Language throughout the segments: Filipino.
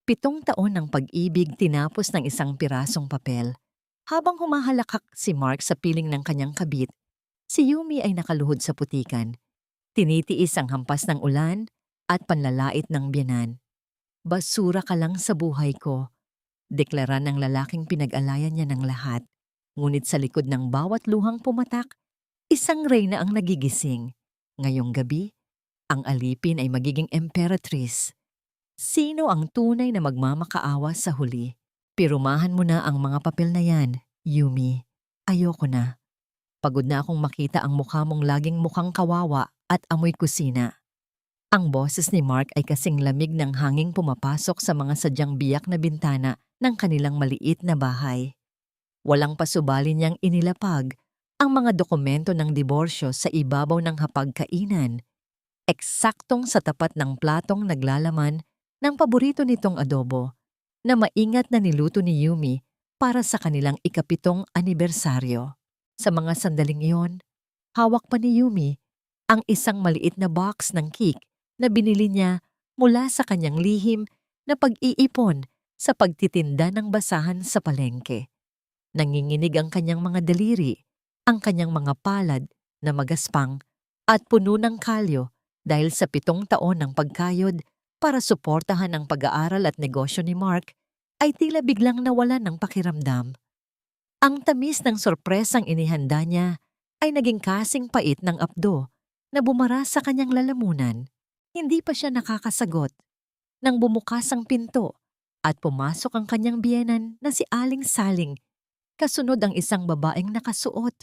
7 taon ng pag-ibig tinapos ng isang pirasong papel. Habang humahalakak si Mark sa piling ng kanyang kabit, si Yumi ay nakaluhod sa putikan. Tinitiis ang hampas ng ulan at panlalait ng biyenan. Basura ka lang sa buhay ko, deklara ng lalaking pinag-alayan niya ng lahat. Ngunit sa likod ng bawat luhang pumatak, isang reyna ang nagigising. Ngayong gabi, ang alipin ay magiging emperatrice. Sino ang tunay na magmamakaawa sa huli? Pirumahan mo na ang mga papel na yan, Yumi. Ayoko na. Pagod na akong makita ang mukha mong laging mukhang kawawa at amoy kusina. Ang boses ni Mark ay kasing lamig ng hanging pumapasok sa mga sadyang biyak na bintana ng kanilang maliit na bahay. Walang pasubali niyang inilapag ang mga dokumento ng diborsyo sa ibabaw ng hapagkainan, eksaktong sa tapat ng platong naglalaman ng paborito nitong adobo na maingat na niluto ni Yumi para sa kanilang ika-7 anibersaryo. Sa mga sandaling iyon, hawak pa ni Yumi ang isang maliit na box ng cake na binili niya mula sa kanyang lihim na pag-iipon sa pagtitinda ng basahan sa palengke. Nanginginig ang kanyang mga daliri, ang kanyang mga palad na magaspang at puno ng kalyo dahil sa 7 taon ng pagkayod para suportahan ang pag-aaral at negosyo ni Mark ay tila biglang nawalan ng pakiramdam. Ang tamis ng sorpresang inihanda niya ay naging kasing pait ng apdo na bumara sa kanyang lalamunan. Hindi pa siya nakakasagot nang bumukas ang pinto at pumasok ang kanyang biyenan na si Aling Saling. Kasunod ang isang babaeng nakasuot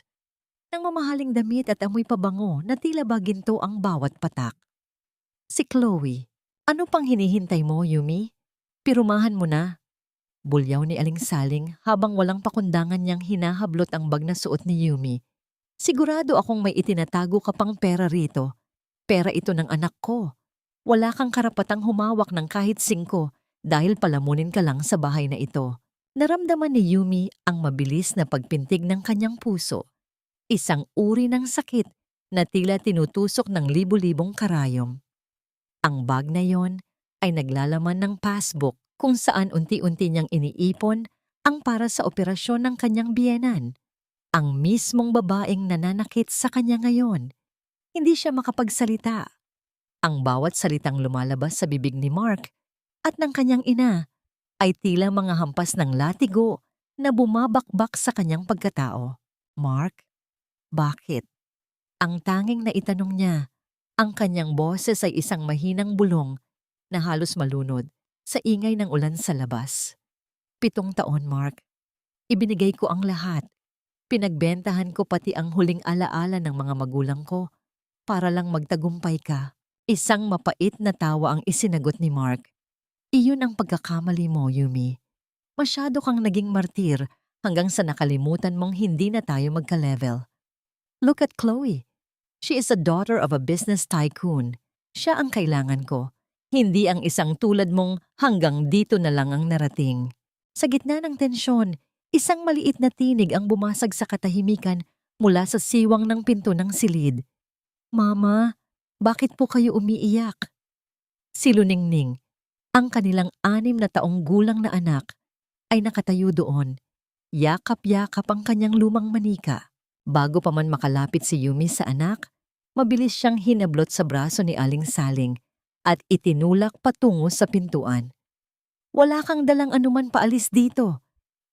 ng mamahaling damit at amoy pabango na tila ba ginto ang bawat patak. Si Chloe. Ano pang hinihintay mo, Yumi? Pirumahan mo na. Bulyaw ni Aling Saling habang walang pakundangan niyang hinahablot ang bag na suot ni Yumi. Sigurado akong may itinatago ka pang pera rito. Pera ito ng anak ko. Wala kang karapatang humawak ng kahit 5 dahil palamunin ka lang sa bahay na ito. Naramdaman ni Yumi ang mabilis na pagpintig ng kanyang puso. Isang uri ng sakit na tila tinutusok ng libu-libong karayom. Ang bag na yon ay naglalaman ng passbook kung saan unti-unti niyang iniipon ang para sa operasyon ng kanyang biyenan. Ang mismong babaeng nananakit sa kanya ngayon. Hindi siya makapagsalita. Ang bawat salitang lumalabas sa bibig ni Mark at ng kanyang ina ay tila mga hampas ng latigo na bumabakbak sa kanyang pagkatao. Mark, bakit? Ang tanging naitanong niya, ang kanyang boses ay isang mahinang bulong na halos malunod sa ingay ng ulan sa labas. 7 taon, Mark. Ibinigay ko ang lahat. Pinagbentahan ko pati ang huling alaala ng mga magulang ko para lang magtagumpay ka. Isang mapait na tawa ang isinagot ni Mark. Iyon ang pagkakamali mo, Yumi. Masyado kang naging martir hanggang sa nakalimutan mong hindi na tayo magka-level. Look at Chloe. She is a daughter of a business tycoon. Siya ang kailangan ko. Hindi ang isang tulad mong hanggang dito na lang ang narating. Sa gitna ng tensyon, isang maliit na tinig ang bumasag sa katahimikan mula sa siwang ng pinto ng silid. Mama, bakit po kayo umiiyak? Si Luningning, ang kanilang 6 na taong gulang na anak, ay nakatayo doon. Yakap-yakap ang kanyang lumang manika. Bago pa man makalapit si Yumi sa anak, mabilis siyang hinablot sa braso ni Aling Saling at itinulak patungo sa pintuan. Wala kang dalang anuman paalis dito.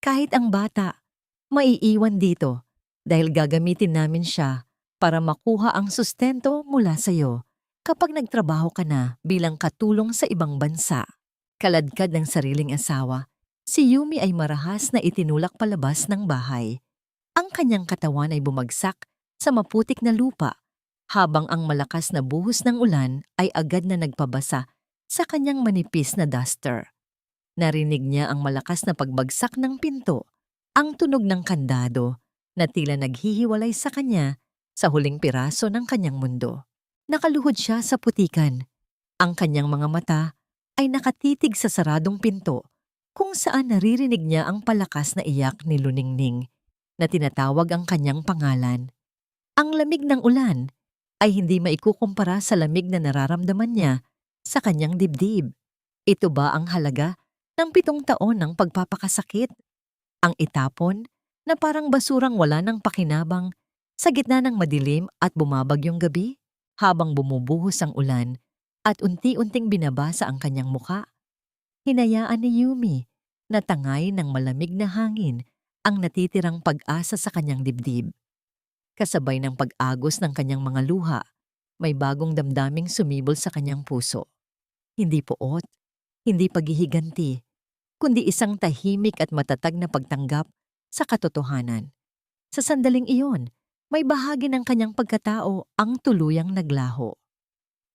Kahit ang bata, maiiwan dito dahil gagamitin namin siya para makuha ang sustento mula sa iyo kapag nagtrabaho ka na bilang katulong sa ibang bansa. Kaladkad ng sariling asawa, si Yumi ay marahas na itinulak palabas ng bahay. Ang kanyang katawan ay bumagsak sa maputik na lupa habang ang malakas na buhos ng ulan ay agad na nagpabasa sa kanyang manipis na duster. Narinig niya ang malakas na pagbagsak ng pinto, ang tunog ng kandado na tila naghihiwalay sa kanya sa huling piraso ng kanyang mundo. Nakaluhod siya sa putikan. Ang kanyang mga mata ay nakatitig sa saradong pinto kung saan naririnig niya ang palakas na iyak ni Luningning na tinatawag ang kanyang pangalan. Ang lamig ng ulan ay hindi maikukumpara sa lamig na nararamdaman niya sa kanyang dibdib. Ito ba ang halaga ng 7 taon ng pagpapakasakit. Ang itapon na parang basurang wala ng pakinabang sa gitna ng madilim at bumabagyong gabi habang bumubuhos ang ulan at unti-unting binabasa ang kanyang muka. Hinayaan ni Yumi na tangay ng malamig na hangin ang natitirang pag-asa sa kanyang dibdib. Kasabay ng pag-agos ng kanyang mga luha, may bagong damdaming sumibol sa kanyang puso. Hindi poot, hindi paghihiganti, kundi isang tahimik at matatag na pagtanggap sa katotohanan. Sa sandaling iyon, may bahagi ng kanyang pagkatao ang tuluyang naglaho.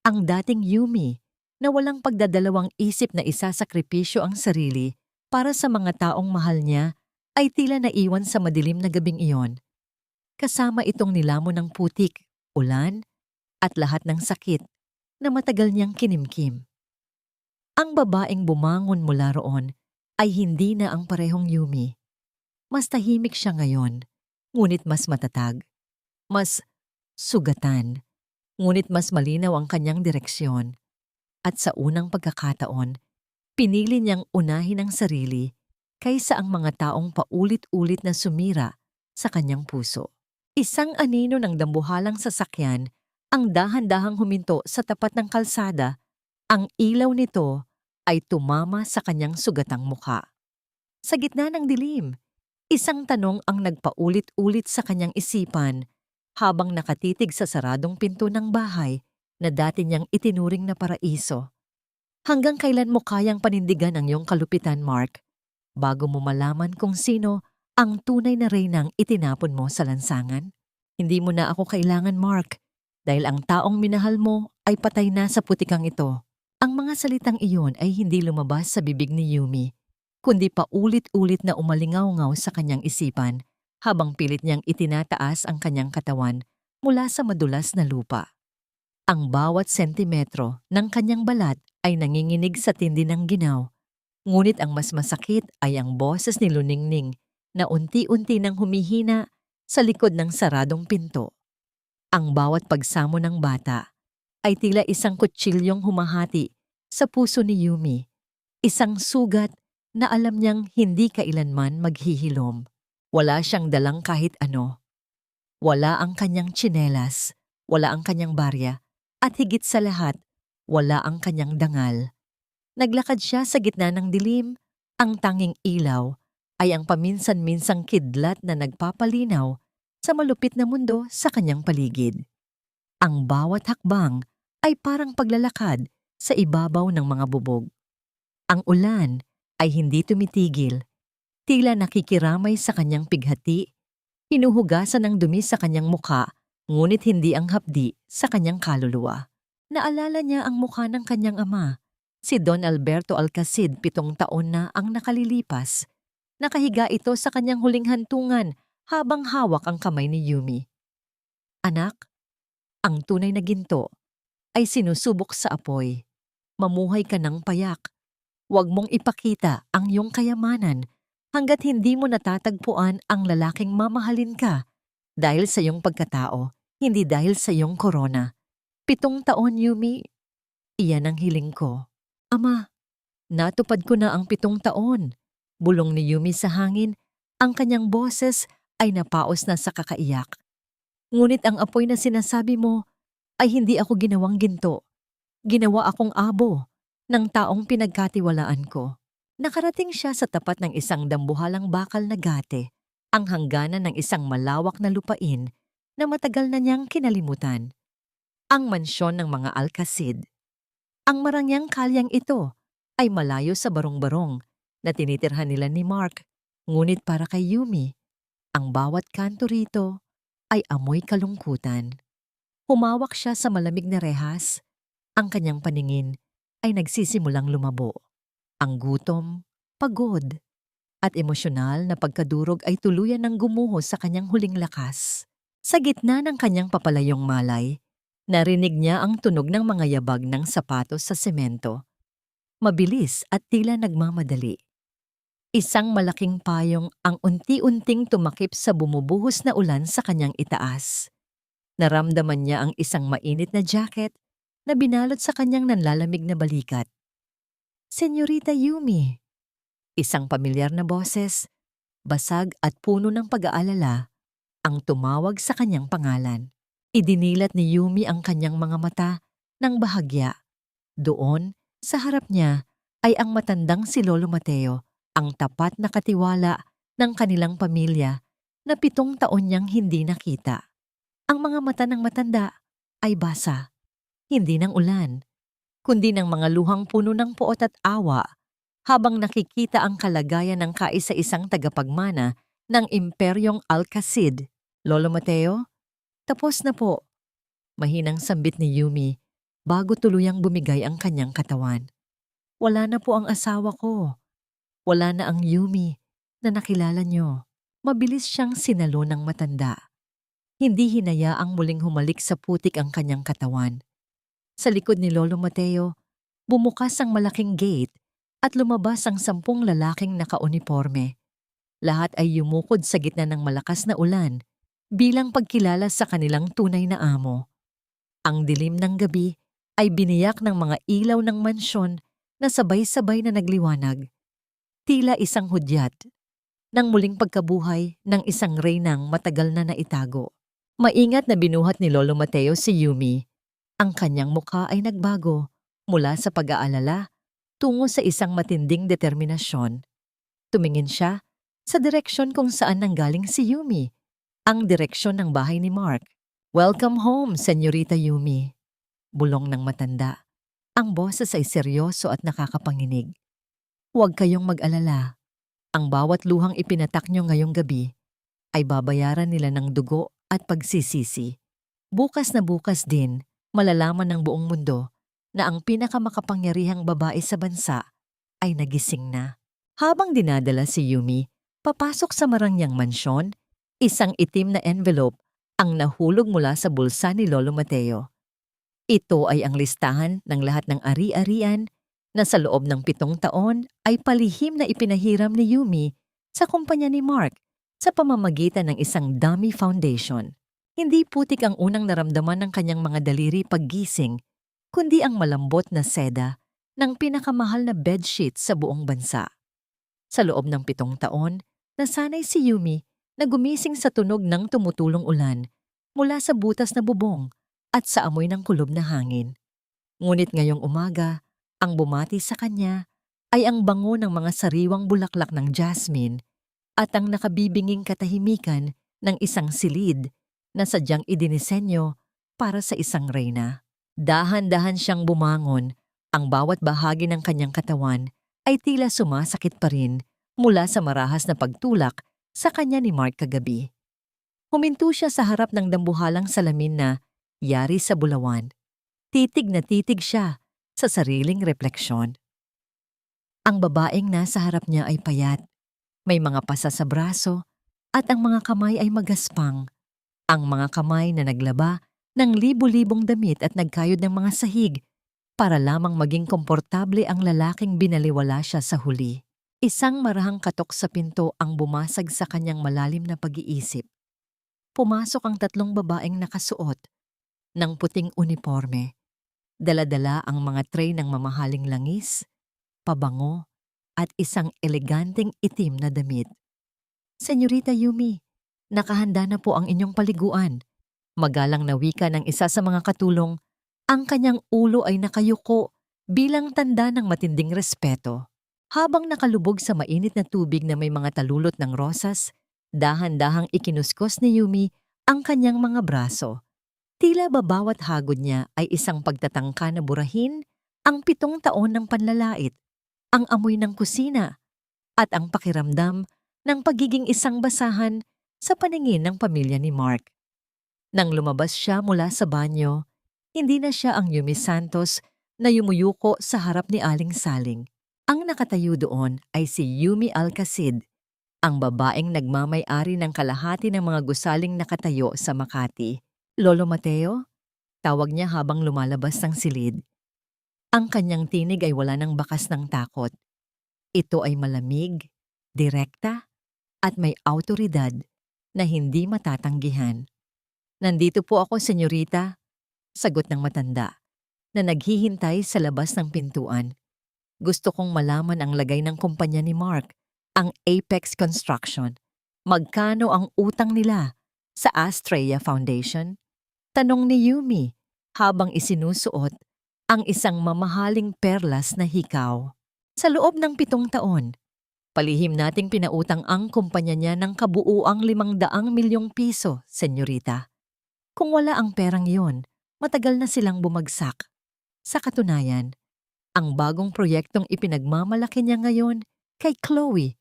Ang dating Yumi na walang pagdadalawang isip na isasakripisyo ang sarili para sa mga taong mahal niya ay tila naiwan sa madilim na gabing iyon. Kasama itong nilamon ng putik, ulan, at lahat ng sakit na matagal niyang kinimkim. Ang babaeng bumangon mula roon ay hindi na ang parehong Yumi. Mas tahimik siya ngayon, ngunit mas matatag. Mas sugatan, ngunit mas malinaw ang kanyang direksyon. At sa unang pagkakataon, pinili niyang unahin ang sarili kaysa ang mga taong paulit-ulit na sumira sa kanyang puso. Isang anino ng dambuhalang sasakyan ang dahan-dahang huminto sa tapat ng kalsada. Ang ilaw nito ay tumama sa kanyang sugatang mukha. Sa gitna ng dilim, isang tanong ang nagpaulit-ulit sa kanyang isipan habang nakatitig sa saradong pinto ng bahay na dati niyang itinuring na paraiso. Hanggang kailan mo kayang panindigan ang iyong kalupitan, Mark, bago mo malaman kung sino ang tunay na reynang itinapon mo sa lansangan? Hindi mo na ako kailangan, Mark, dahil ang taong minahal mo ay patay na sa putikang ito. Ang mga salitang iyon ay hindi lumabas sa bibig ni Yumi, kundi paulit-ulit na umalingaw-ngaw sa kanyang isipan habang pilit niyang itinataas ang kanyang katawan mula sa madulas na lupa. Ang bawat sentimetro ng kanyang balat ay nanginginig sa tindi ng ginaw, ngunit ang mas masakit ay ang boses ni Luningning na unti-unti nang humihina sa likod ng saradong pinto. Ang bawat pagsamo ng bata ay tila isang kutsilyong humahati sa puso ni Yumi, isang sugat na alam niyang hindi kailanman maghihilom. Wala siyang dalang kahit ano. Wala ang kanyang tsinelas, wala ang kanyang barya, at higit sa lahat, wala ang kanyang dangal. Naglakad siya sa gitna ng dilim, ang tanging ilaw ay ang paminsan-minsang kidlat na nagpapalinaw sa malupit na mundo sa kanyang paligid. Ang bawat hakbang ay parang paglalakad sa ibabaw ng mga bubog. Ang ulan ay hindi tumitigil, tila nakikiramay sa kanyang pighati, hinuhugasan ng dumi sa kanyang muka, ngunit hindi ang hapdi sa kanyang kaluluwa. Naalala niya ang mukha ng kanyang ama, si Don Alberto Alcacid, 7 taon na ang nakalilipas. Nakahiga ito sa kanyang huling hantungan habang hawak ang kamay ni Yumi. Anak, ang tunay na ginto ay sinusubok sa apoy. Mamuhay ka ng payak. Huwag mong ipakita ang iyong kayamanan hanggat hindi mo natatagpuan ang lalaking mamahalin ka dahil sa iyong pagkatao, hindi dahil sa iyong korona. 7 taon, Yumi. Iyan ang hiling ko. Ama, natupad ko na ang 7 taon. Bulong ni Yumi sa hangin, ang kanyang boses ay napaos na sa kakaiyak. Ngunit ang apoy na sinasabi mo ay hindi ako ginawang ginto. Ginawa akong abo ng taong pinagkatiwalaan ko. Nakarating siya sa tapat ng isang dambuhalang bakal na gate, ang hangganan ng isang malawak na lupain na matagal na niyang kinalimutan. Ang mansyon ng mga Alcacid. Ang marangyang kalyang ito ay malayo sa barong-barong na tinitirhan nila ni Mark, ngunit para kay Yumi, ang bawat kanto rito ay amoy kalungkutan. Humawak siya sa malamig na rehas. Ang kanyang paningin ay nagsisimulang lumabo. Ang gutom, pagod, at emosyonal na pagkadurog ay tuluyan ng gumuho sa kanyang huling lakas. Sa gitna ng kanyang papalayong malay, narinig niya ang tunog ng mga yabag ng sapatos sa semento. Mabilis at tila nagmamadali. Isang malaking payong ang unti-unting tumakip sa bumubuhos na ulan sa kanyang itaas. Naramdaman niya ang isang mainit na jacket na binalot sa kanyang nanlalamig na balikat. Senyorita Yumi, Isang pamilyar na boses, basag at puno ng pag-aalala ang tumawag sa kanyang pangalan. Idinilat ni Yumi ang kanyang mga mata ng bahagya. Doon, sa harap niya, ay ang matandang si Lolo Mateo, ang tapat na katiwala ng kanilang pamilya na 7 taon niyang hindi nakita. Ang mga mata ng matanda ay basa, hindi ng ulan, kundi ng mga luhang puno ng poot at awa habang nakikita ang kalagayan ng kaisa-isang tagapagmana ng Imperyong Alcacid. Lolo Mateo, tapos na po. Mahinang sambit ni Yumi bago tuluyang bumigay ang kanyang katawan. Wala na po ang asawa ko. Wala na ang Yumi na nakilala niyo. Mabilis siyang sinalo ng matanda. Hindi hinayaang muling humalik sa putik ang kanyang katawan. Sa likod ni Lolo Mateo, bumukas ang malaking gate at lumabas ang 10 lalaking nakauniporme. Lahat ay yumukod sa gitna ng malakas na ulan bilang pagkilala sa kanilang tunay na amo. Ang dilim ng gabi ay biniyak ng mga ilaw ng mansyon na sabay-sabay na nagliwanag. Tila isang hudyat ng muling pagkabuhay ng isang reynang matagal na naitago. Maingat na binuhat ni Lolo Mateo si Yumi. Ang kanyang mukha ay nagbago mula sa pag-aalala tungo sa isang matinding determinasyon. Tumingin siya sa direksyon kung saan nanggaling si Yumi, ang direksyon ng bahay ni Mark. "Welcome home, Senyorita Yumi," bulong ng matanda. Ang boses ay seryoso at nakakapanginig. "Huwag kayong mag-alala. Ang bawat luhang ipinatak niyo ngayong gabi ay babayaran nila ng dugo at pagsisisi. Bukas na bukas din, malalaman ng buong mundo na ang pinakamakapangyarihang babae sa bansa ay nagising na." Habang dinadala si Yumi papasok sa marangyang mansyon, isang itim na envelope ang nahulog mula sa bulsa ni Lolo Mateo. Ito ay ang listahan ng lahat ng ari-arian na sa loob ng 7 taon ay palihim na ipinahiram ni Yumi sa kumpanya ni Mark sa pamamagitan ng isang dummy foundation. Hindi putik ang unang naramdaman ng kanyang mga daliri paggising, kundi ang malambot na seda ng pinakamahal na bedsheet sa buong bansa. Sa loob ng 7 taon, nasanay si Yumi na gumising sa tunog ng tumutulong ulan mula sa butas na bubong at sa amoy ng kulob na hangin. Ngunit ngayong umaga, ang bumati sa kanya ay ang bango ng mga sariwang bulaklak ng jasmine at ang nakabibinging katahimikan ng isang silid na sadyang idinisenyo para sa isang reyna. Dahan-dahan siyang bumangon, ang bawat bahagi ng kanyang katawan ay tila sumasakit pa rin mula sa marahas na pagtulak sa kanya ni Mark kagabi. Huminto siya sa harap ng dambuhalang salamin na yari sa bulawan. Titig na titig siya sa sariling refleksyon. Ang babaeng nasa harap niya ay payat, may mga pasa sa braso at ang mga kamay ay magaspang. Ang mga kamay na naglaba ng libu-libong damit at nagkayod ng mga sahig para lamang maging komportable ang lalaking binaliwala siya sa huli. Isang marahang katok sa pinto ang bumasag sa kanyang malalim na pag-iisip. Pumasok ang 3 babaeng nakasuot ng puting uniforme. Dala-dala ang mga tray ng mamahaling langis, pabango, at isang eleganteng itim na damit. "Senyorita Yumi, nakahanda na po ang inyong paliguan." Magalang na wika ng isa sa mga katulong, ang kanyang ulo ay nakayuko bilang tanda ng matinding respeto. Habang nakalubog sa mainit na tubig na may mga talulot ng rosas, dahan-dahang ikinuskos ni Yumi ang kanyang mga braso. Tila ba bawat hagod niya ay isang pagtatangka na burahin ang 7 taon ng panlalait, ang amoy ng kusina, at ang pakiramdam ng pagiging isang basahan sa paningin ng pamilya ni Mark. Nang lumabas siya mula sa banyo, hindi na siya ang Yumi Santos na yumuyuko sa harap ni Aling Saling. Ang nakatayo doon ay si Yumi Alcacid, ang babaeng nagmamay-ari ng kalahati ng mga gusaling nakatayo sa Makati. "Lolo Mateo?" tawag niya habang lumalabas ng silid. Ang kanyang tinig ay wala ng bakas ng takot. Ito ay malamig, direkta, at may awtoridad na hindi matatanggihan. "Nandito po ako, senyorita," sagot ng matanda, na naghihintay sa labas ng pintuan. Gusto kong malaman ang lagay ng kumpanya ni Mark, ang Apex Construction. Magkano ang utang nila sa Astrea Foundation? Tanong ni Yumi habang isinusuot ang isang mamahaling perlas na hikaw. Sa loob ng 7 taon, palihim nating pinautang ang kumpanya niya ng kabuuang 500 milyong piso, senyorita. Kung wala ang perang yon, matagal na silang bumagsak. Sa katunayan, ang bagong proyektong ipinagmamalaki niya ngayon kay Chloe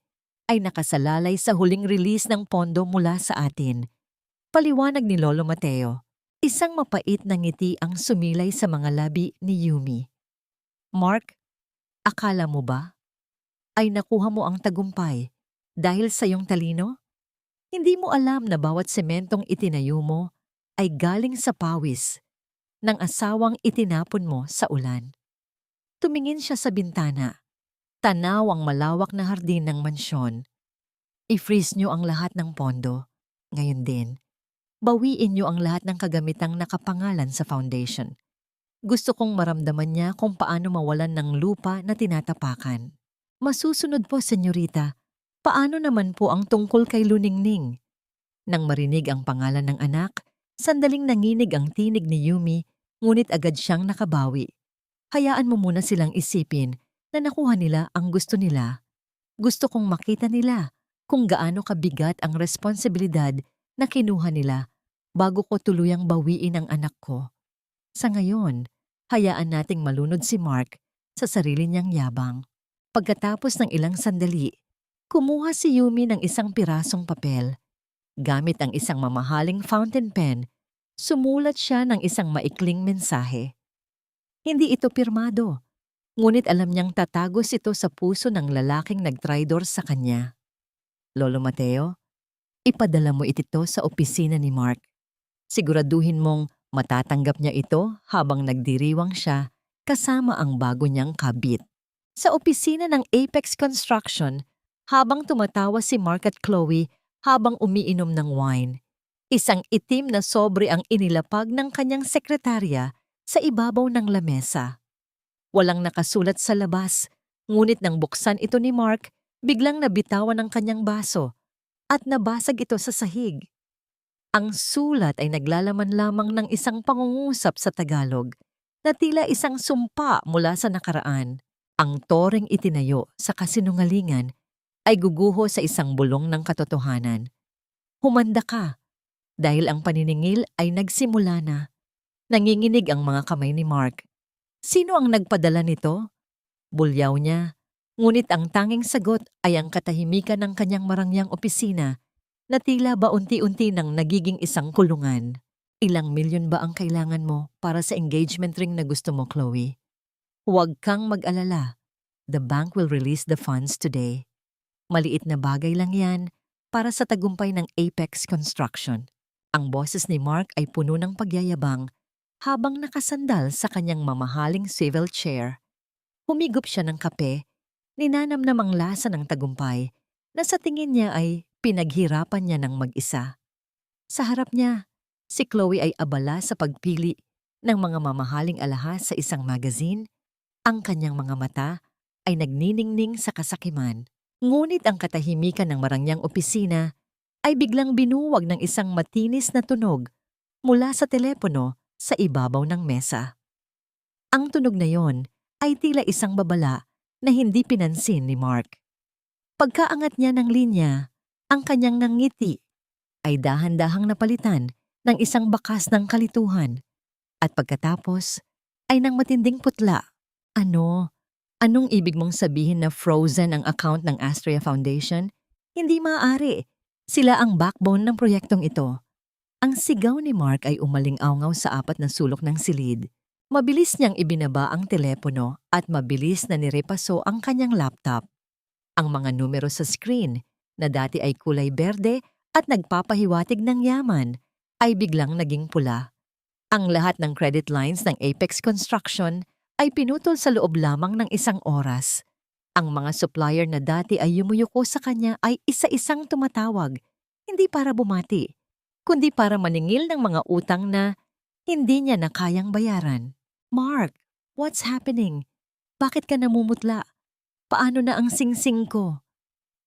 ay nakasalalay sa huling release ng pondo mula sa atin. Paliwanag ni Lolo Mateo. Isang mapait na ngiti ang sumilay sa mga labi ni Yumi. Mark, akala mo ba ay nakuha mo ang tagumpay dahil sa iyong talino? Hindi mo alam na bawat sementong itinayo mo ay galing sa pawis ng asawang itinapon mo sa ulan. Tumingin siya sa bintana. Tanaw ang malawak na hardin ng mansyon. I-freeze niyo ang lahat ng pondo. Ngayon din, bawiin niyo ang lahat ng kagamitang nakapangalan sa foundation. Gusto kong maramdaman niya kung paano mawalan ng lupa na tinatapakan. Masusunod po, senyorita. Paano naman po ang tungkol kay Luningning? Nang marinig ang pangalan ng anak, sandaling nanginig ang tinig ni Yumi, ngunit agad siyang nakabawi. Hayaan mo muna silang isipin na nakuha nila ang gusto nila. Gusto kong makita nila kung gaano kabigat ang responsibilidad na kinuha nila bago ko tuluyang bawiin ang anak ko. Sa ngayon, hayaan nating malunod si Mark sa sarili niyang yabang. Pagkatapos ng ilang sandali, kumuha si Yumi ng isang pirasong papel. Gamit ang isang mamahaling fountain pen, sumulat siya ng isang maikling mensahe. Hindi ito pirmado, ngunit alam niyang tatagos ito sa puso ng lalaking nagtraidor sa kanya. Lolo Mateo, ipadala mo ito sa opisina ni Mark. Siguraduhin mong matatanggap niya ito habang nagdiriwang siya kasama ang bago niyang kabit. Sa opisina ng Apex Construction, habang tumatawa si Mark at Chloe habang umiinom ng wine, isang itim na sobre ang inilapag ng kanyang sekretarya sa ibabaw ng lamesa. Walang nakasulat sa labas, ngunit nang buksan ito ni Mark, biglang nabitawan ang kanyang baso at nabasag ito sa sahig. Ang sulat ay naglalaman lamang ng isang pangungusap sa Tagalog na tila isang sumpa mula sa nakaraan. Ang toreng itinayo sa kasinungalingan ay guguho sa isang bulong ng katotohanan. Humanda ka, dahil ang paniningil ay nagsimula na. Nanginginig ang mga kamay ni Mark. Sino ang nagpadala nito? Bulyaw niya, ngunit ang tanging sagot ay ang katahimikan ng kanyang marangyang opisina na tila ba unti-unti nang nagiging isang kulungan. Ilang milyon ba ang kailangan mo para sa engagement ring na gusto mo, Chloe? Huwag kang mag-alala. The bank will release the funds today. Maliit na bagay lang yan para sa tagumpay ng Apex Construction. Ang boses ni Mark ay puno ng pagyayabang habang nakasandal sa kanyang mamahaling swivel chair. Humigop siya ng kape, ninanamnam ang lasa ng tagumpay na sa tingin niya ay pinaghirapan niya ng mag-isa. Sa harap niya, si Chloe ay abala sa pagpili ng mga mamahaling alahas sa isang magazine. Ang kanyang mga mata ay nagniningning sa kasakiman. Ngunit ang katahimikan ng marangyang opisina ay biglang binuwag ng isang matinis na tunog mula sa telepono sa ibabaw ng mesa. Ang tunog na yon ay tila isang babala na hindi pinansin ni Mark. Pagkaangat niya ng linya, ang kanyang ngiti ay dahan-dahang napalitan ng isang bakas ng kalituhan at pagkatapos ay ng matinding putla. Anong ibig mong sabihin na frozen ang account ng Astrea Foundation? Hindi maaari. Sila ang backbone ng proyektong ito. Ang sigaw ni Mark ay umaling-awngaw sa 4 na sulok ng silid. Mabilis niyang ibinaba ang telepono at mabilis na nirepaso ang kanyang laptop. Ang mga numero sa screen, na dati ay kulay berde at nagpapahiwatig ng yaman, ay biglang naging pula. Ang lahat ng credit lines ng Apex Construction ay pinutol sa loob lamang ng 1 oras. Ang mga supplier na dati ay yumuyuko sa kanya ay isa-isang tumatawag, hindi para bumati, kundi para maningil ng mga utang na hindi niya na kayang bayaran. Mark, what's happening? Bakit ka namumutla? Paano na ang singsing ko?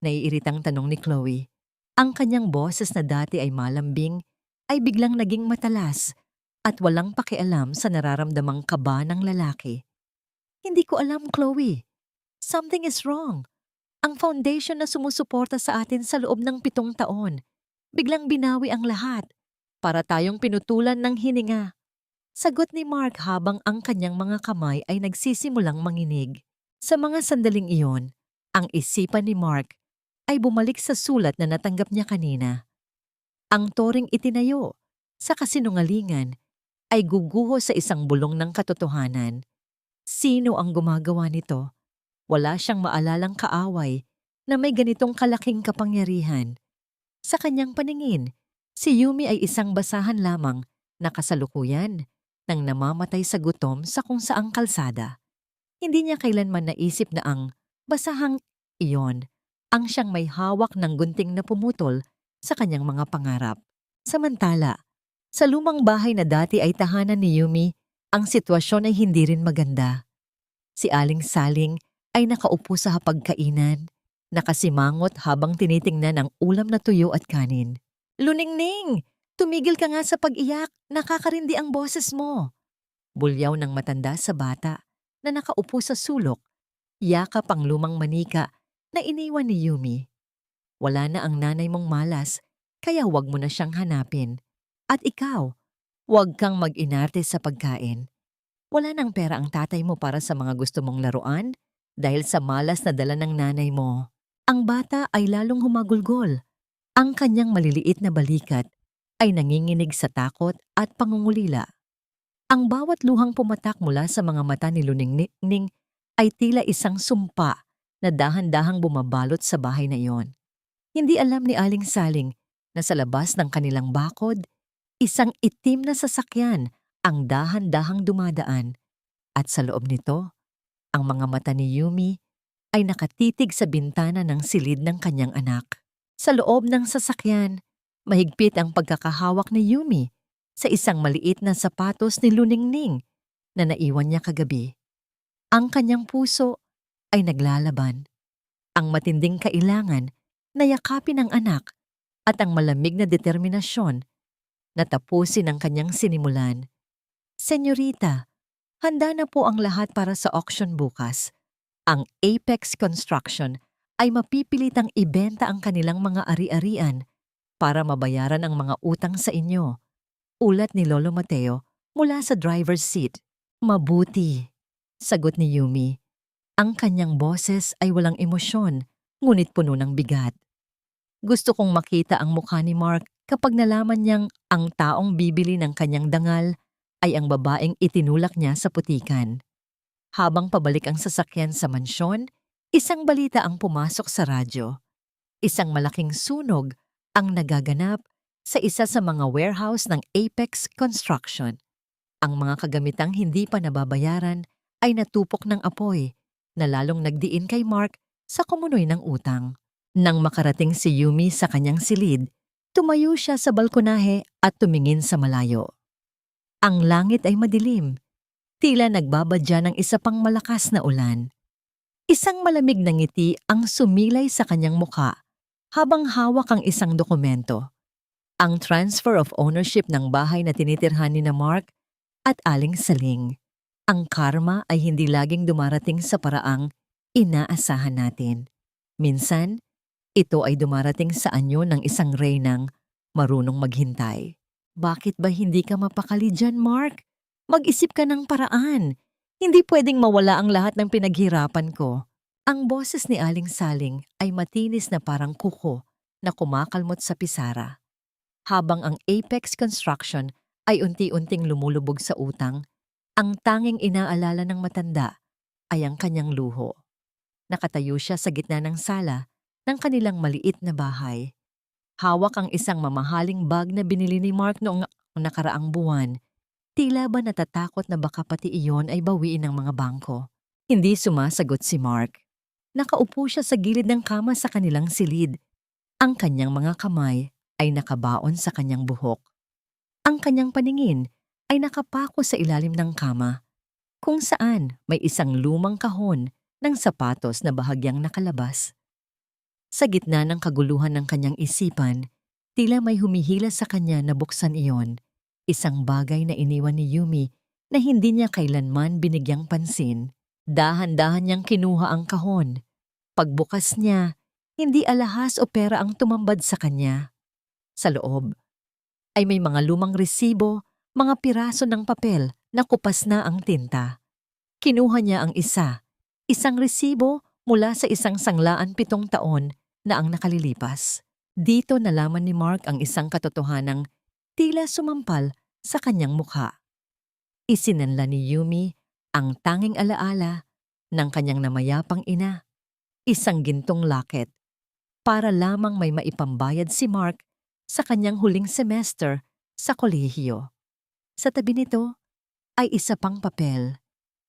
Naiiritang tanong ni Chloe. Ang kanyang boses na dati ay malambing ay biglang naging matalas at walang pakialam sa nararamdamang kaba ng lalaki. Hindi ko alam, Chloe. Something is wrong. Ang foundation na sumusuporta sa atin sa loob ng 7 taon. Biglang binawi ang lahat. Para tayong pinutulan ng hininga. Sagot ni Mark habang ang kanyang mga kamay ay nagsisimulang manginig. Sa mga sandaling iyon, ang isipan ni Mark ay bumalik sa sulat na natanggap niya kanina. Ang toring itinayo sa kasinungalingan ay guguho sa isang bulong ng katotohanan. Sino ang gumagawa nito? Wala siyang maalalang kaaway na may ganitong kalaking kapangyarihan. Sa kanyang paningin, si Yumi ay isang basahan lamang na kasalukuyan nang namamatay sa gutom sa kung saang kalsada. Hindi niya kailanman naisip na ang basahang iyon ang siyang may hawak ng gunting na pumutol sa kanyang mga pangarap. Samantala, sa lumang bahay na dati ay tahanan ni Yumi, ang sitwasyon ay hindi rin maganda. Si Aling Saling ay nakaupo sa hapagkainan, nakasimangot habang tinitingnan ang ulam na tuyo at kanin. Luningning! Tumigil ka nga sa pag-iyak, nakakarindi ang boses mo. Bulyaw ng matanda sa bata na nakaupo sa sulok, yakap ang lumang manika na iniwan ni Yumi. Wala na ang nanay mong malas, kaya wag mo na siyang hanapin. At ikaw, wag kang mag-inarte sa pagkain. Wala nang pera ang tatay mo para sa mga gusto mong laruan dahil sa malas na dala ng nanay mo. Ang bata ay lalong humagulgol. Ang kanyang maliliit na balikat ay nanginginig sa takot at pangungulila. Ang bawat luhang pumatak mula sa mga mata ni Luningning ay tila isang sumpa na dahan-dahang bumabalot sa bahay na iyon. Hindi alam ni Aling Saling na sa labas ng kanilang bakod, isang itim na sasakyan ang dahan-dahang dumadaan at sa loob nito, ang mga mata ni Yumi ay nakatitig sa bintana ng silid ng kanyang anak. Sa loob ng sasakyan, mahigpit ang pagkakahawak ni Yumi sa isang maliit na sapatos ni Luningning na naiwan niya kagabi. Ang kanyang puso ay naglalaban. Ang matinding kailangan na yakapin ang anak at ang malamig na determinasyon na tapusin ang kanyang sinimulan. Senyorita, handa na po ang lahat para sa auction bukas. Ang Apex Construction ay mapipilitang ibenta ang kanilang mga ari-arian para mabayaran ang mga utang sa inyo. Ulat ni Lolo Mateo mula sa driver's seat. Mabuti, sagot ni Yumi. Ang kanyang boses ay walang emosyon, ngunit puno ng bigat. Gusto kong makita ang mukha ni Mark kapag nalaman niyang ang taong bibili ng kanyang dangal ay ang babaeng itinulak niya sa putikan. Habang pabalik ang sasakyan sa mansyon, isang balita ang pumasok sa radyo. Isang malaking sunog ang nagaganap sa isa sa mga warehouse ng Apex Construction. Ang mga kagamitang hindi pa nababayaran ay natupok ng apoy na lalong nagdiin kay Mark sa kumunoy ng utang. Nang makarating si Yumi sa kanyang silid, tumayo siya sa balkonahe at tumingin sa malayo. Ang langit ay madilim, tila nagbabadya ng isa pang malakas na ulan. Isang malamig na ngiti ang sumilay sa kanyang mukha habang hawak ang isang dokumento. Ang transfer of ownership ng bahay na tinitirhan ni na Mark at Aling Saling. Ang karma ay hindi laging dumarating sa paraang inaasahan natin. Minsan, ito ay dumarating sa anyo ng isang reynang marunong maghintay. Bakit ba hindi ka mapakali dyan, Mark? Mag-isip ka ng paraan. Hindi pwedeng mawala ang lahat ng pinaghirapan ko. Ang boses ni Aling Saling ay matinis na parang kuko na kumakalmot sa pisara. Habang ang Apex Construction ay unti-unting lumulubog sa utang, ang tanging inaalala ng matanda ay ang kanyang luho. Nakatayo siya sa gitna ng sala ng kanilang maliit na bahay. Hawak ang isang mamahaling bag na binili ni Mark noong nakaraang buwan. Tila ba natatakot na baka pati iyon ay bawiin ng mga bangko? Hindi sumasagot si Mark. Nakaupo siya sa gilid ng kama sa kanilang silid. Ang kanyang mga kamay ay nakabaon sa kanyang buhok. Ang kanyang paningin ay nakapako sa ilalim ng kama. kung saan may isang lumang kahon ng sapatos na bahagyang nakalabas. Sa gitna ng kaguluhan ng kanyang isipan, tila may humihila sa kanya na buksan iyon, isang bagay na iniwan ni Yumi na hindi niya kailanman binigyang pansin. Dahan-dahan niyang kinuha ang kahon. Pagbukas niya, hindi alahas o pera ang tumambad sa kanya. Sa loob ay may mga lumang resibo, mga piraso ng papel na kupas na ang tinta. Kinuha niya ang isang resibo mula sa isang sanglaan 7 taon na ang nakalilipas. Dito nalaman ni Mark ang isang katotohanang tila sumampal sa kanyang mukha. Isinanla ni Yumi ang tanging alaala ng kanyang namayapang ina, isang gintong locket, para lamang may maipambayad si Mark sa kanyang huling semester sa kolehiyo. Sa tabi nito ay isa pang papel,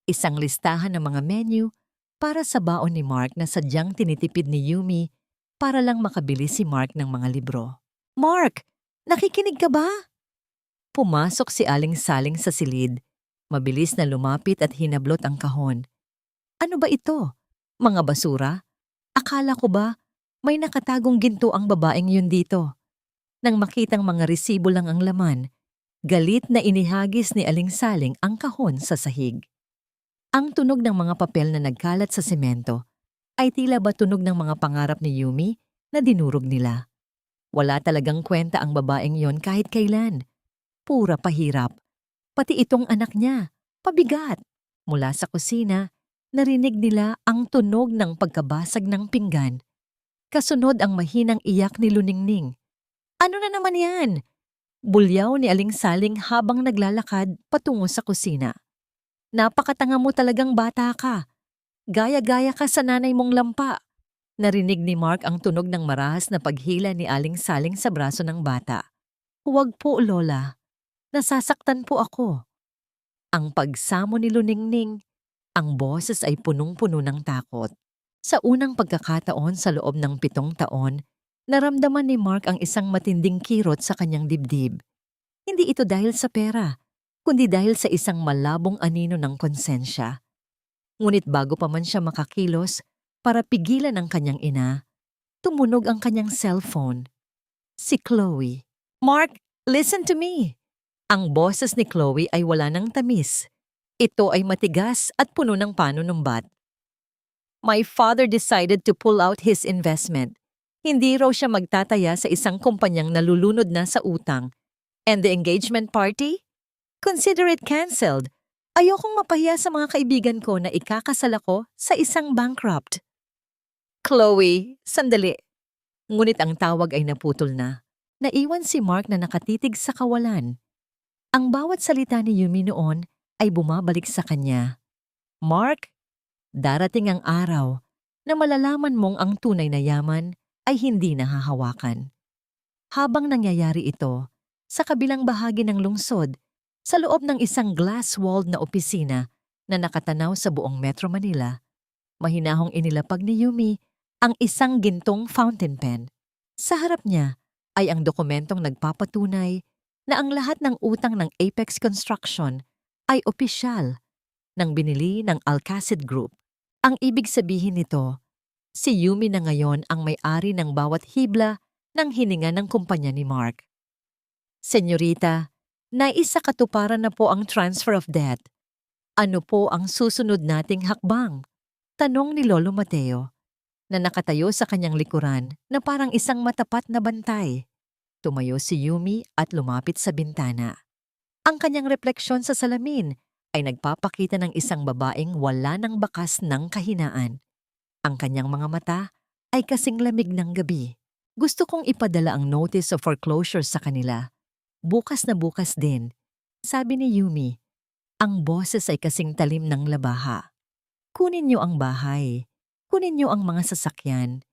isang listahan ng mga menu para sa baon ni Mark na sadyang tinitipid ni Yumi para lang makabili si Mark ng mga libro. "Mark, nakikinig ka ba?" Pumasok si Aling Saling sa silid. Mabilis na lumapit at hinablot ang kahon. "Ano ba ito? Mga basura? Akala ko ba may nakatagong ginto ang babaeng yun dito?" Nang makitang mga resibo lang ang laman, galit na inihagis ni Aling Saling ang kahon sa sahig. Ang tunog ng mga papel na nagkalat sa semento ay tila ba tunog ng mga pangarap ni Yumi na dinurog nila. Wala talagang kwenta ang babaeng yon kahit kailan. Pura pahirap. Pati itong anak niya, pabigat. Mula sa kusina, narinig nila ang tunog ng pagkabasag ng pinggan. Kasunod ang mahinang iyak ni Luningning. "Ano na naman yan?" Bulyaw ni Aling Saling habang naglalakad patungo sa kusina. "Napakatanga mo talagang bata ka. Gaya-gaya ka sa nanay mong lampa." Narinig ni Mark ang tunog ng marahas na paghila ni Aling Saling sa braso ng bata. "Huwag po, Lola. Nasasaktan po ako." Ang pagsamo ni Luningning, ang boses ay punong-puno ng takot. Sa unang pagkakataon sa loob ng 7 taon, naramdaman ni Mark ang isang matinding kirot sa kanyang dibdib. Hindi ito dahil sa pera, kundi dahil sa isang malabong anino ng konsensya. Ngunit bago pa man siya makakilos para pigilan ang kanyang ina, tumunog ang kanyang cellphone. Si Chloe. "Mark, listen to me." Ang boses ni Chloe ay wala ng tamis. Ito ay matigas at puno ng panunumbat. "My father decided to pull out his investment. Hindi raw siya magtataya sa isang kumpanyang nalulunod na sa utang. And the engagement party? Consider it cancelled. Ayokong mapahiya sa mga kaibigan ko na ikakasal ako sa isang bankrupt." "Chloe, sandali." Ngunit ang tawag ay naputol na. Naiwan si Mark na nakatitig sa kawalan. Ang bawat salita ni Yumi noon ay bumabalik sa kanya. "Mark, darating ang araw na malalaman mong ang tunay na yaman ay hindi nahahawakan." Habang nangyayari ito, sa kabilang bahagi ng lungsod, sa loob ng isang glass-walled na opisina na nakatanaw sa buong Metro Manila, mahinahong inilapag ni Yumi ang isang gintong fountain pen. Sa harap niya ay ang dokumentong nagpapatunay na ang lahat ng utang ng Apex Construction ay opisyal nang binili ng Alcacid Group. Ang ibig sabihin nito, si Yumi na ngayon ang may-ari ng bawat hibla ng hininga ng kumpanya ni Mark. "Senyorita, naisakatuparan na po ang transfer of debt. Ano po ang susunod nating hakbang?" Tanong ni Lolo Mateo, na nakatayo sa kanyang likuran na parang isang matapat na bantay. Tumayo si Yumi at lumapit sa bintana. Ang kanyang refleksyon sa salamin ay nagpapakita ng isang babaeng wala ng bakas ng kahinaan. Ang kanyang mga mata ay kasing lamig ng gabi. "Gusto kong ipadala ang notice of foreclosure sa kanila. Bukas na bukas din," sabi ni Yumi. Ang boses ay kasing talim ng labaha. "Kunin niyo ang bahay. Kunin niyo ang mga sasakyan.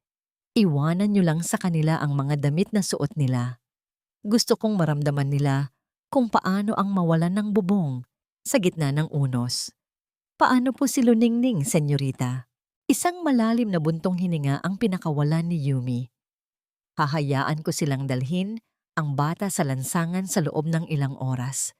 Iwanan niyo lang sa kanila ang mga damit na suot nila. Gusto kong maramdaman nila kung paano ang mawalan ng bubong sa gitna ng unos." "Paano po si Luningning, senyorita?" Isang malalim na buntong hininga ang pinakawalan ni Yumi. "Hahayaan ko silang dalhin ang bata sa lansangan sa loob ng ilang oras.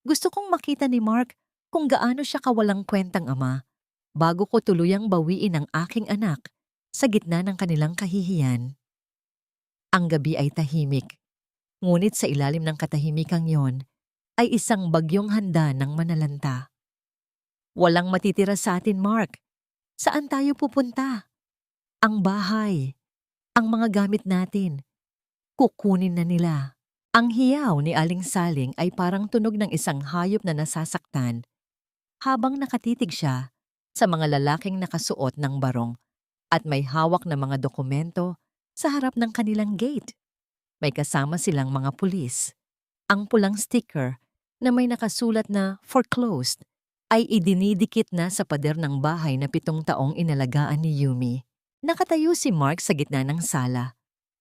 Gusto kong makita ni Mark kung gaano siya kawalang kwentang ama bago ko tuluyang bawiin ang aking anak sa gitna ng kanilang kahihiyan. Ang gabi ay tahimik, ngunit sa ilalim ng katahimikang yon ay isang bagyong handa ng manalanta. Walang matitira sa atin, Mark. Saan tayo pupunta? Ang bahay, ang mga gamit natin, kukunin na nila. Ang hiyaw ni Aling Saling ay parang tunog ng isang hayop na nasasaktan habang nakatitig siya sa mga lalaking nakasuot ng barong at may hawak na mga dokumento sa harap ng kanilang gate. May kasama silang mga pulis. Ang pulang sticker na may nakasulat na foreclosed ay idinidikit na sa pader ng bahay na 7 taong inalagaan ni Yumi. Nakatayo si Mark sa gitna ng sala,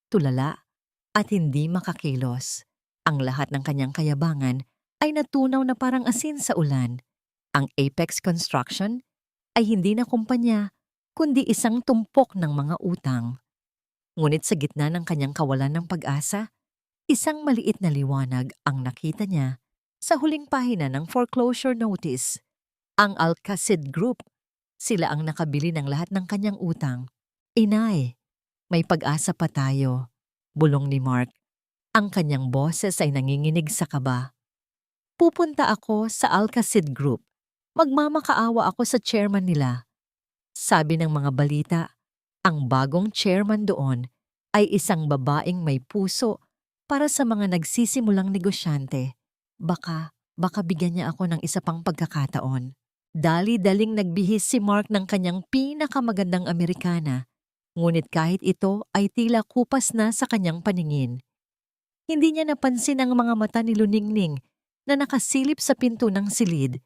tulala at hindi makakilos. Ang lahat ng kanyang kayabangan ay natunaw na parang asin sa ulan. Ang Apex Construction ay hindi na kumpanya, kundi isang tumpok ng mga utang. Ngunit sa gitna ng kanyang kawalan ng pag-asa, isang maliit na liwanag ang nakita niya sa huling pahina ng foreclosure notice. Ang Alcacid Group, sila ang nakabili ng lahat ng kanyang utang. Inay, may pag-asa pa tayo, bulong ni Mark. Ang kanyang boses ay nanginginig sa kaba. Pupunta ako sa Alcacid Group. Magmamakaawa ako sa chairman nila. Sabi ng mga balita, ang bagong chairman doon ay isang babaeng may puso para sa mga nagsisimulang negosyante. Baka bigyan niya ako ng isa pang pagkakataon. Dali-daling nagbihis si Mark ng kanyang pinakamagandang Amerikana, ngunit kahit ito ay tila kupas na sa kanyang paningin. Hindi niya napansin ang mga mata ni Luningning na nakasilip sa pinto ng silid.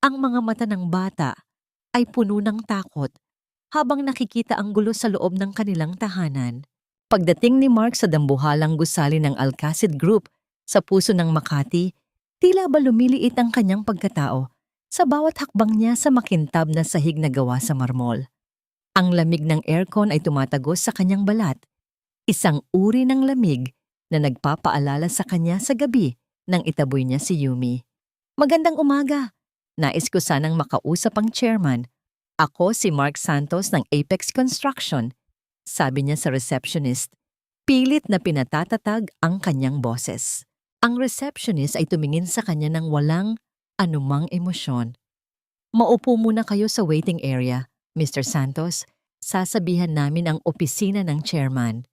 Ang mga mata ng bata ay puno ng takot habang nakikita ang gulo sa loob ng kanilang tahanan. Pagdating ni Mark sa dambuhalang gusali ng Alcacid Group sa puso ng Makati, tila ba lumiliit ang kanyang pagkatao sa bawat hakbang niya sa makintab na sahig na gawa sa marmol. Ang lamig ng aircon ay tumatagos sa kanyang balat, isang uri ng lamig na nagpapaalala sa kanya sa gabi nang itaboy niya si Yumi. Magandang umaga! Nais ko sanang makausap ang chairman. Ako si Mark Santos ng Apex Construction, sabi niya sa receptionist. Pilit na pinatatatag ang kanyang boses. Ang receptionist ay tumingin sa kanya ng walang anumang emosyon. Maupo muna kayo sa waiting area, Mr. Santos. Sasabihan namin ang opisina ng chairman.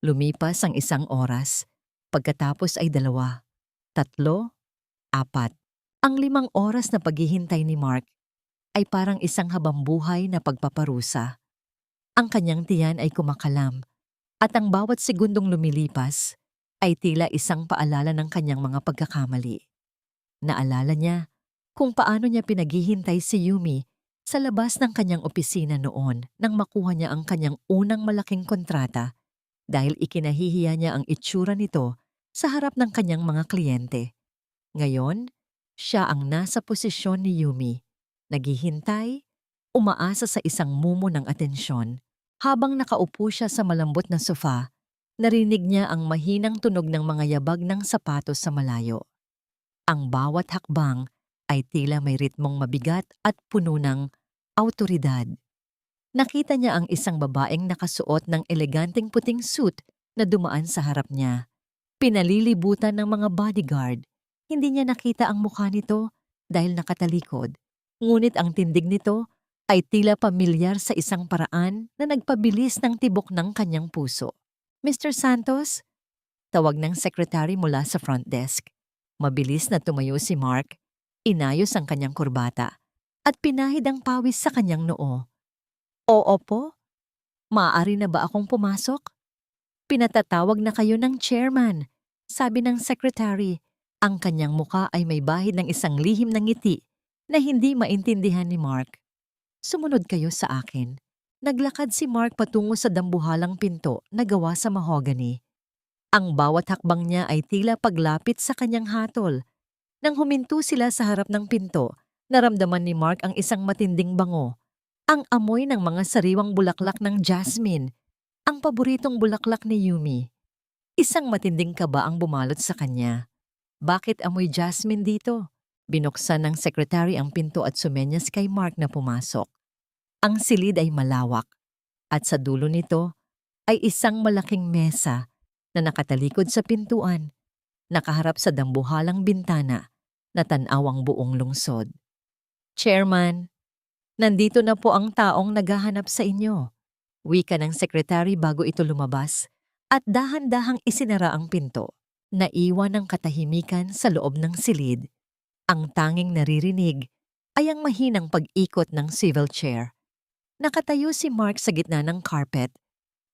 Lumipas ang 1 oras. Pagkatapos ay 2, 3, 4. Ang 5 oras na paghihintay ni Mark ay parang isang habambuhay na pagpaparusa. Ang kanyang tiyan ay kumakalam at ang bawat segundong lumilipas ay tila isang paalala ng kanyang mga pagkakamali. Naalala niya kung paano niya pinaghihintay si Yumi sa labas ng kanyang opisina noon nang makuha niya ang kanyang unang malaking kontrata dahil ikinahihiya niya ang itsura nito sa harap ng kanyang mga kliyente. Ngayon, siya ang nasa posisyon ni Yumi, naghihintay, umaasa sa isang mumo ng atensyon. Habang nakaupo siya sa malambot na sofa, narinig niya ang mahinang tunog ng mga yabag ng sapatos sa malayo. Ang bawat hakbang ay tila may ritmong mabigat at puno ng awtoridad. Nakita niya ang isang babaeng nakasuot ng eleganteng puting suit na dumaan sa harap niya. Pinalilibutan ng mga bodyguard. Hindi niya nakita ang mukha nito dahil nakatalikod. Ngunit ang tindig nito ay tila pamilyar sa isang paraan na nagpabilis ng tibok ng kanyang puso. Mr. Santos? Tawag ng secretary mula sa front desk. Mabilis na tumayo si Mark, inayos ang kanyang kurbata, at pinahid ang pawis sa kanyang noo. Oo po? Maaari na ba akong pumasok? Pinatatawag na kayo ng chairman, sabi ng secretary. Ang kanyang muka ay may bahid ng isang lihim na ngiti na hindi maintindihan ni Mark. Sumunod kayo sa akin. Naglakad si Mark patungo sa dambuhalang pinto na gawa sa mahogany. Ang bawat hakbang niya ay tila paglapit sa kanyang hatol. Nang huminto sila sa harap ng pinto, naramdaman ni Mark ang isang matinding bango. Ang amoy ng mga sariwang bulaklak ng jasmine, ang paboritong bulaklak ni Yumi. Isang matinding kaba ang bumalot sa kanya. Bakit amoy jasmine dito? Binuksan ng sekretary ang pinto at sumenyas kay Mark na pumasok. Ang silid ay malawak at sa dulo nito ay isang malaking mesa na nakatalikod sa pintuan, nakaharap sa dambuhalang bintana na tanaw ang buong lungsod. Chairman, nandito na po ang taong naghahanap sa inyo. Wika ng sekretary bago ito lumabas at dahan-dahang isinara ang pinto. Naiwan ng katahimikan sa loob ng silid. Ang tanging naririnig ay ang mahinang pag-ikot ng swivel chair. Nakatayo si Mark sa gitna ng carpet.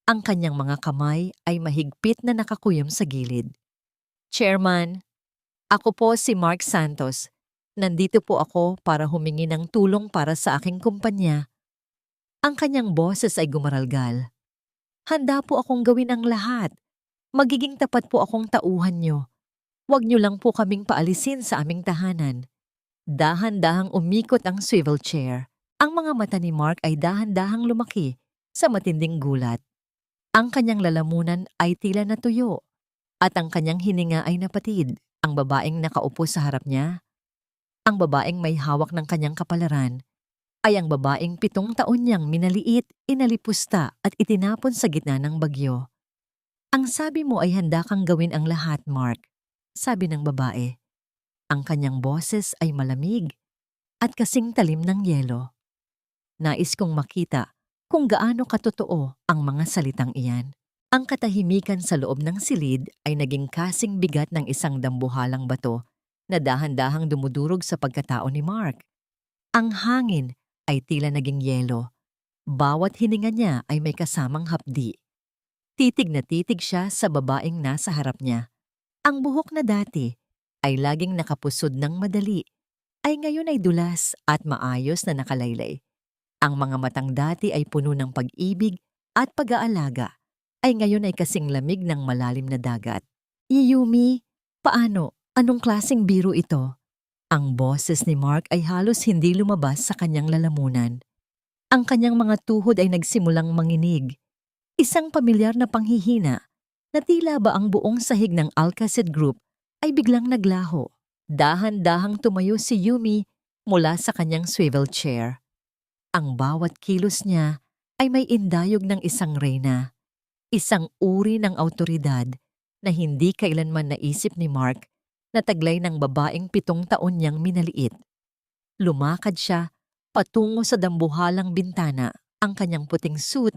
Ang kanyang mga kamay ay mahigpit na nakakuyom sa gilid. Chairman, ako po si Mark Santos. Nandito po ako para humingi ng tulong para sa aking kumpanya. Ang kanyang boses ay gumaralgal. Handa po akong gawin ang lahat. Magiging tapat po akong tauhan nyo. Huwag nyo lang po kaming paalisin sa aming tahanan. Dahan-dahang umikot ang swivel chair. Ang mga mata ni Mark ay dahan-dahang lumaki sa matinding gulat. Ang kanyang lalamunan ay tila natuyo at ang kanyang hininga ay napatid. Ang babaeng nakaupo sa harap niya, ang babaeng may hawak ng kanyang kapalaran, ay ang babaeng 7 taon niyang minaliit, inalipusta at itinapon sa gitna ng bagyo. Ang sabi mo ay handa kang gawin ang lahat, Mark, sabi ng babae. Ang kanyang boses ay malamig at kasing talim ng yelo. Nais kong makita kung gaano katotoo ang mga salitang iyan. Ang katahimikan sa loob ng silid ay naging kasing bigat ng isang dambuhalang bato na dahan-dahang dumudurog sa pagkatao ni Mark. Ang hangin ay tila naging yelo. Bawat hininga niya ay may kasamang hapdi. Titig na titig siya sa babaeng nasa harap niya. Ang buhok na dati ay laging nakapusod ng madali, ay ngayon ay dulas at maayos na nakalaylay. Ang mga matang dati ay puno ng pag-ibig at pag-aalaga, ay ngayon ay kasing lamig ng malalim na dagat. Yumi, paano? Anong klaseng biro ito? Ang boses ni Mark ay halos hindi lumabas sa kanyang lalamunan. Ang kanyang mga tuhod ay nagsimulang manginig. Isang pamilyar na panghihina na tila ba ang buong sahig ng Alcacid Group ay biglang naglaho. Dahan-dahang tumayo si Yumi mula sa kanyang swivel chair. Ang bawat kilos niya ay may indayog ng isang reyna, isang uri ng awtoridad na hindi kailanman naisip ni Mark na taglay ng babaeng 7 taon niyang minaliit. Lumakad siya patungo sa dambuhalang bintana. Ang kanyang puting suit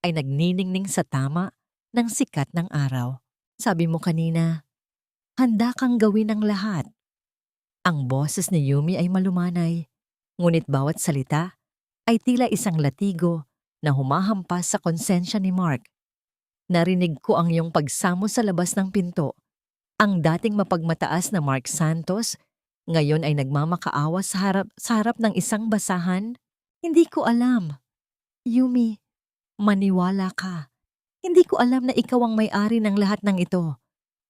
ay nagniningning sa tama ng sikat ng araw. Sabi mo kanina, handa kang gawin ang lahat. Ang boses ni Yumi ay malumanay, ngunit bawat salita ay tila isang latigo na humahampas sa konsensya ni Mark. Narinig ko ang iyong pagsamo sa labas ng pinto. Ang dating mapagmataas na Mark Santos, ngayon ay nagmamakaawa sa harap ng isang basahan. Hindi ko alam. Yumi, maniwala ka. Hindi ko alam na ikaw ang may-ari ng lahat ng ito.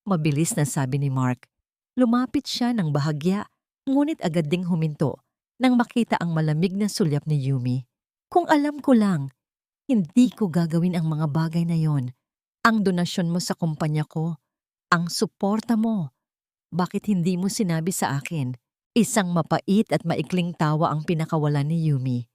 Mabilis na sabi ni Mark. Lumapit siya ng bahagya, ngunit agad ding huminto nang makita ang malamig na sulyap ni Yumi. Kung alam ko lang, hindi ko gagawin ang mga bagay na yon. Ang donasyon mo sa kumpanya ko, ang suporta mo. Bakit hindi mo sinabi sa akin? Isang mapait at maikling tawa ang pinakawalan ni Yumi.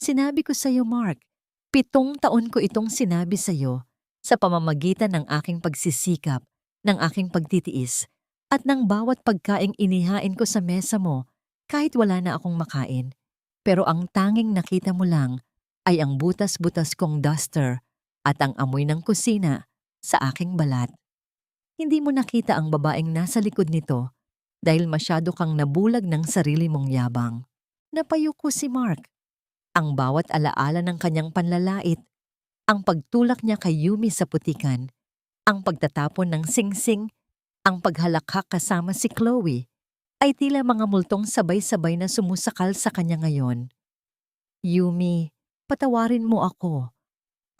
Sinabi ko sa iyo, Mark. 7 taon ko itong sinabi sa iyo sa pamamagitan ng aking pagsisikap, ng aking pagtitiis, at ng bawat pagkaing inihain ko sa mesa mo kahit wala na akong makain. Pero ang tanging nakita mo lang ay ang butas-butas kong duster at ang amoy ng kusina sa aking balat. Hindi mo nakita ang babaeng nasa likod nito dahil masyado kang nabulag ng sarili mong yabang. Napayuko si Mark. Ang bawat alaala ng kanyang panlalait, ang pagtulak niya kay Yumi sa putikan, ang pagtatapon ng singsing, ang paghalakhak kasama si Chloe, ay tila mga multong sabay-sabay na sumusakal sa kanya ngayon. Yumi, patawarin mo ako.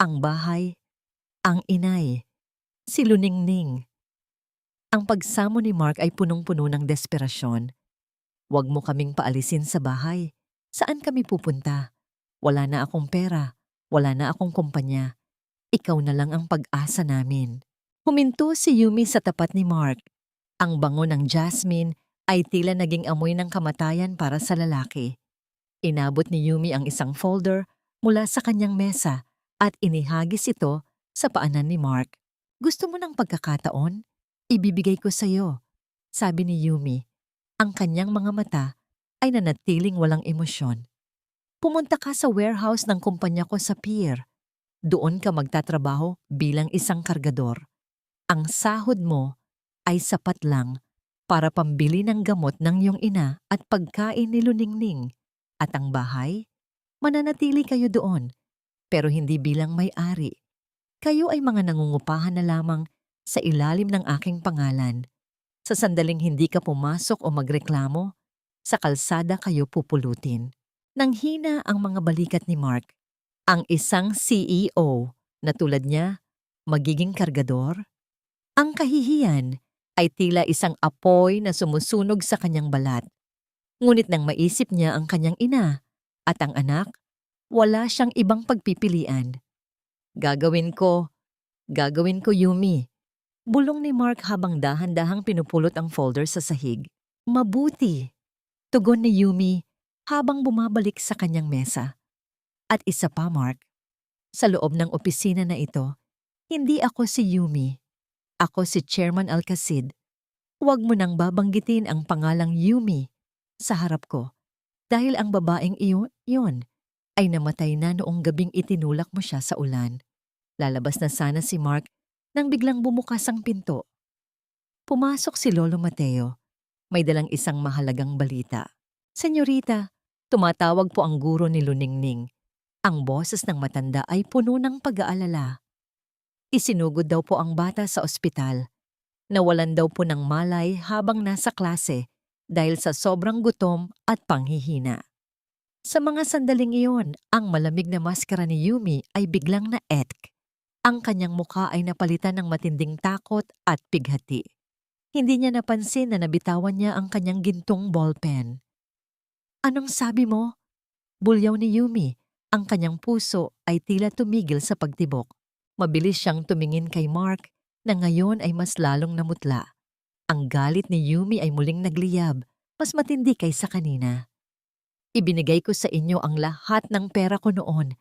Ang bahay, ang inay, si Luningning. Ang pagsamo ni Mark ay punong-puno ng desperasyon. Huwag mo kaming paalisin sa bahay. Saan kami pupunta? Wala na akong pera, wala na akong kumpanya. Ikaw na lang ang pag-asa namin. Huminto si Yumi sa tapat ni Mark. Ang bango ng jasmine ay tila naging amoy ng kamatayan para sa lalaki. Inabot ni Yumi ang isang folder mula sa kanyang mesa at inihagis ito sa paanan ni Mark. Gusto mo ng pagkakataon? Ibibigay ko sa iyo, sabi ni Yumi. Ang kanyang mga mata ay nanatiling walang emosyon. Pumunta ka sa warehouse ng kumpanya ko sa pier. Doon ka magtatrabaho bilang isang kargador. Ang sahod mo ay sapat lang para pambili ng gamot ng iyong ina at pagkain ni Luningning. At ang bahay, mananatili kayo doon, pero hindi bilang may-ari. Kayo ay mga nangungupahan na lamang sa ilalim ng aking pangalan. Sa sandaling hindi ka pumasok o magreklamo, sa kalsada kayo pupulutin. Nanghina ang mga balikat ni Mark. Ang isang CEO na tulad niya, magiging kargador? Ang kahihiyan ay tila isang apoy na sumusunog sa kanyang balat. Ngunit nang maisip niya ang kanyang ina at ang anak, wala siyang ibang pagpipilian. Gagawin ko, Yumi. Bulong ni Mark habang dahan-dahang pinupulot ang folder sa sahig. Mabuti, tugon ni Yumi habang bumabalik sa kanyang mesa. At isa pa, Mark, sa loob ng opisina na ito, hindi ako si Yumi. Ako si Chairman Alcacid. Huwag mo nang babanggitin ang pangalang Yumi sa harap ko dahil ang babaeng iyon ay namatay na noong gabing itinulak mo siya sa ulan. Lalabas na sana si Mark nang biglang bumukas ang pinto. Pumasok si Lolo Mateo. May dalang isang mahalagang balita. Senyorita, tumatawag po ang guro ni Luningning. Ang boses ng matanda ay puno ng pag-aalala. Isinugod daw po ang bata sa ospital. Nawalan daw po ng malay habang nasa klase dahil sa sobrang gutom at panghihina. Sa mga sandaling iyon, ang malamig na maskara ni Yumi ay biglang naetk. Ang kanyang mukha ay napalitan ng matinding takot at pighati. Hindi niya napansin na nabitawan niya ang kanyang gintong ballpen. Anong sabi mo? Bulyaw ni Yumi. Ang kanyang puso ay tila tumigil sa pagtibok. Mabilis siyang tumingin kay Mark na ngayon ay mas lalong namutla. Ang galit ni Yumi ay muling nagliyab, mas matindi kaysa kanina. Ibinigay ko sa inyo ang lahat ng pera ko noon.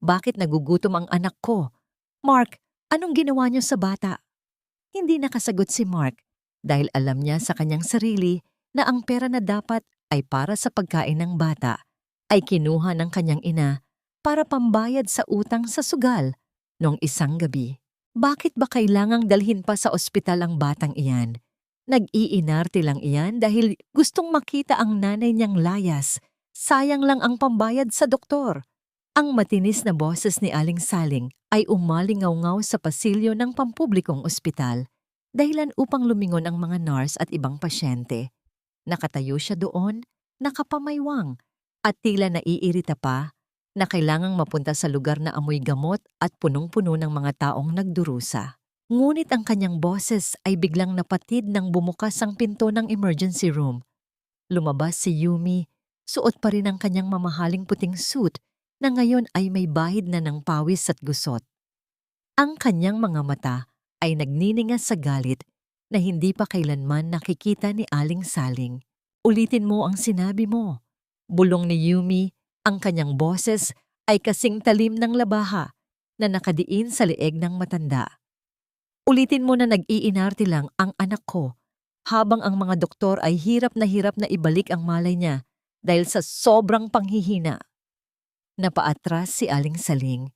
Bakit nagugutom ang anak ko? Mark, anong ginawa niyo sa bata? Hindi nakasagot si Mark dahil alam niya sa kanyang sarili na ang pera na dapat ay para sa pagkain ng bata ay kinuha ng kanyang ina para pambayad sa utang sa sugal noong isang gabi. Bakit ba kailangang dalhin pa sa ospital ang batang iyan? Nag-iinarte lang iyan dahil gustong makita ang nanay niyang layas. Sayang lang ang pambayad sa doktor. Ang matinis na boses ni Aling Saling ay umalingaw-ngaw sa pasilyo ng pampublikong ospital, dahilan upang lumingon ang mga nurse at ibang pasyente. Nakatayo siya doon, nakapamaywang, at tila naiirita pa na kailangang mapunta sa lugar na amoy gamot at punong-puno ng mga taong nagdurusa. Ngunit ang kanyang boses ay biglang napatid nang bumukas ang pinto ng emergency room. Lumabas si Yumi, suot pa rin ang kanyang mamahaling puting suit na ngayon ay may bahid na ng pawis at gusot. Ang kanyang mga mata ay nagniningas sa galit na hindi pa kailanman nakikita ni Aling Saling. Ulitin mo ang sinabi mo. Bulong ni Yumi, ang kanyang boses ay kasing talim ng labaha na nakadiin sa leeg ng matanda. Ulitin mo na nag-iinarte lang ang anak ko habang ang mga doktor ay hirap na ibalik ang malay niya dahil sa sobrang panghihina. Napaatras si Aling Saling.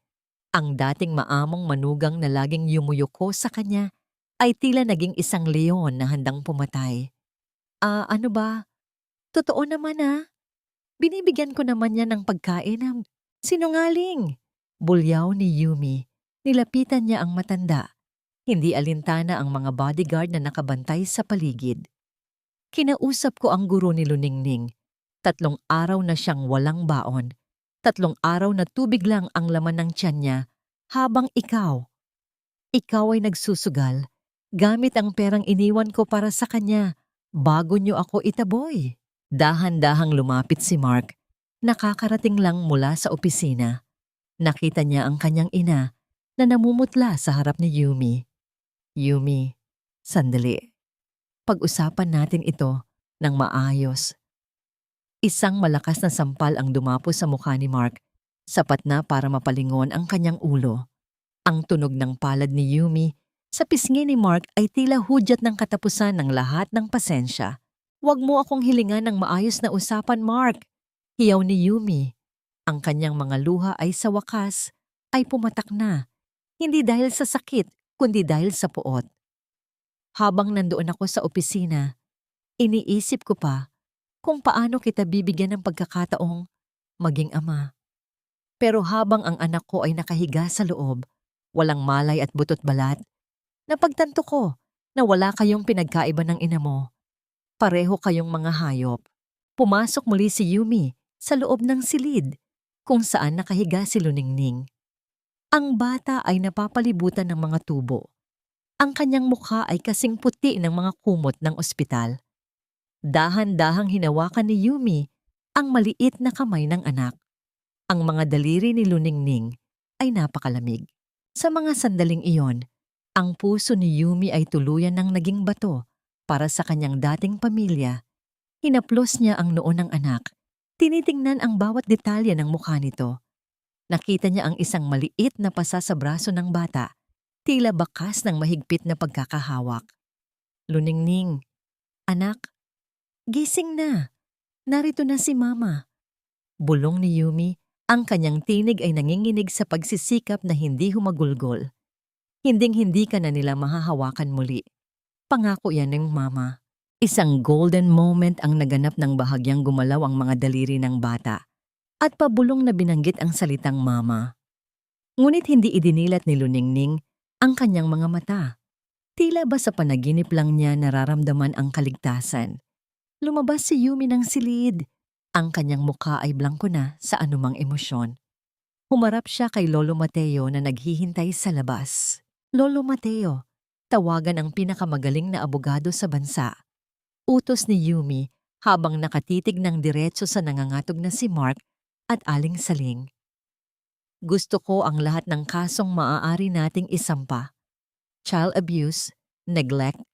Ang dating maamong manugang na laging yumuyuko sa kanya ay tila naging isang leon na handang pumatay. Ano ba? Totoo naman Binibigyan ko naman niya ng pagkain. Sinungaling! Bulyaw ni Yumi. Nilapitan niya ang matanda. Hindi alintana ang mga bodyguard na nakabantay sa paligid. Kinausap ko ang guro ni Luningning. 3 araw na siyang walang baon. 3 araw na tubig lang ang laman ng tiyan niya, habang ikaw ay nagsusugal gamit ang perang iniwan ko para sa kanya bago niyo ako itaboy. Dahan-dahang lumapit si Mark. Nakakarating lang mula sa opisina. Nakita niya ang kanyang ina na namumutla sa harap ni Yumi. Yumi, sandali. Pag-usapan natin ito ng maayos. Isang malakas na sampal ang dumapo sa mukha ni Mark, sapat na para mapalingon ang kanyang ulo. Ang tunog ng palad ni Yumi sa pisngi ni Mark ay tila hudyat ng katapusan ng lahat ng pasensya. "Huwag mo akong hilingan ng maayos na usapan, Mark," hiyaw ni Yumi. Ang kanyang mga luha ay sa wakas ay pumatak na, hindi dahil sa sakit, kundi dahil sa puot. Habang nandoon ako sa opisina, iniisip ko pa kung paano kita bibigyan ng pagkakataong maging ama. Pero habang ang anak ko ay nakahiga sa loob, walang malay at butot balat, napagtanto ko na wala kayong pinagkaiba ng ina mo. Pareho kayong mga hayop. Pumasok muli si Yumi sa loob ng silid kung saan nakahiga si Luningning. Ang bata ay napapalibutan ng mga tubo. Ang kanyang mukha ay kasing puti ng mga kumot ng ospital. Dahan-dahang hinawakan ni Yumi ang maliit na kamay ng anak. Ang mga daliri ni Luningning ay napakalamig. Sa mga sandaling iyon, ang puso ni Yumi ay tuluyan ng naging bato para sa kanyang dating pamilya. Hinaplos niya ang noo ng anak. Tinitingnan ang bawat detalye ng mukha nito. Nakita niya ang isang maliit na pasa sa braso ng bata, tila bakas ng mahigpit na pagkakahawak. "Luningning, anak, gising na. Narito na si Mama." Bulong ni Yumi, ang kanyang tinig ay nanginginig sa pagsisikap na hindi humagulgol. Hinding-hindi ka na nila mahahawakan muli. Pangako yan ng Mama. Isang golden moment ang naganap ng bahagyang gumalaw ang mga daliri ng bata at pabulong na binanggit ang salitang Mama. Ngunit hindi idinilat ni Luningning ang kanyang mga mata. Tila ba sa panaginip lang niya nararamdaman ang kaligtasan. Lumabas si Yumi ng silid. Ang kanyang mukha ay blangko na sa anumang emosyon. Humarap siya kay Lolo Mateo na naghihintay sa labas. "Lolo Mateo, tawagan ang pinakamagaling na abogado sa bansa." Utos ni Yumi habang nakatitig ng diretso sa nangangatog na si Mark at Aling Saling. "Gusto ko ang lahat ng kasong maaari nating isampa. Child abuse, neglect,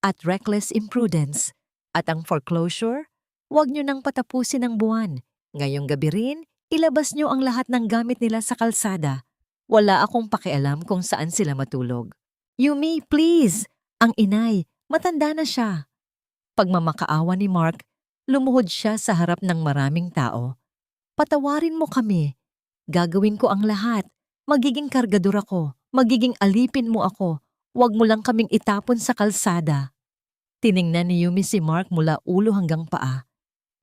at reckless imprudence. At ang foreclosure, huwag nyo nang patapusin ng buwan. Ngayong gabi rin, ilabas nyo ang lahat ng gamit nila sa kalsada. Wala akong pakialam kung saan sila matulog." "Yumi, please!" Ang inay, matanda na siya. Pagmamakaawa ni Mark, lumuhod siya sa harap ng maraming tao. "Patawarin mo kami. Gagawin ko ang lahat. Magiging kargador ako. Magiging alipin mo ako. Huwag mo lang kaming itapon sa kalsada." Tiningnan ni Yumi si Mark mula ulo hanggang paa.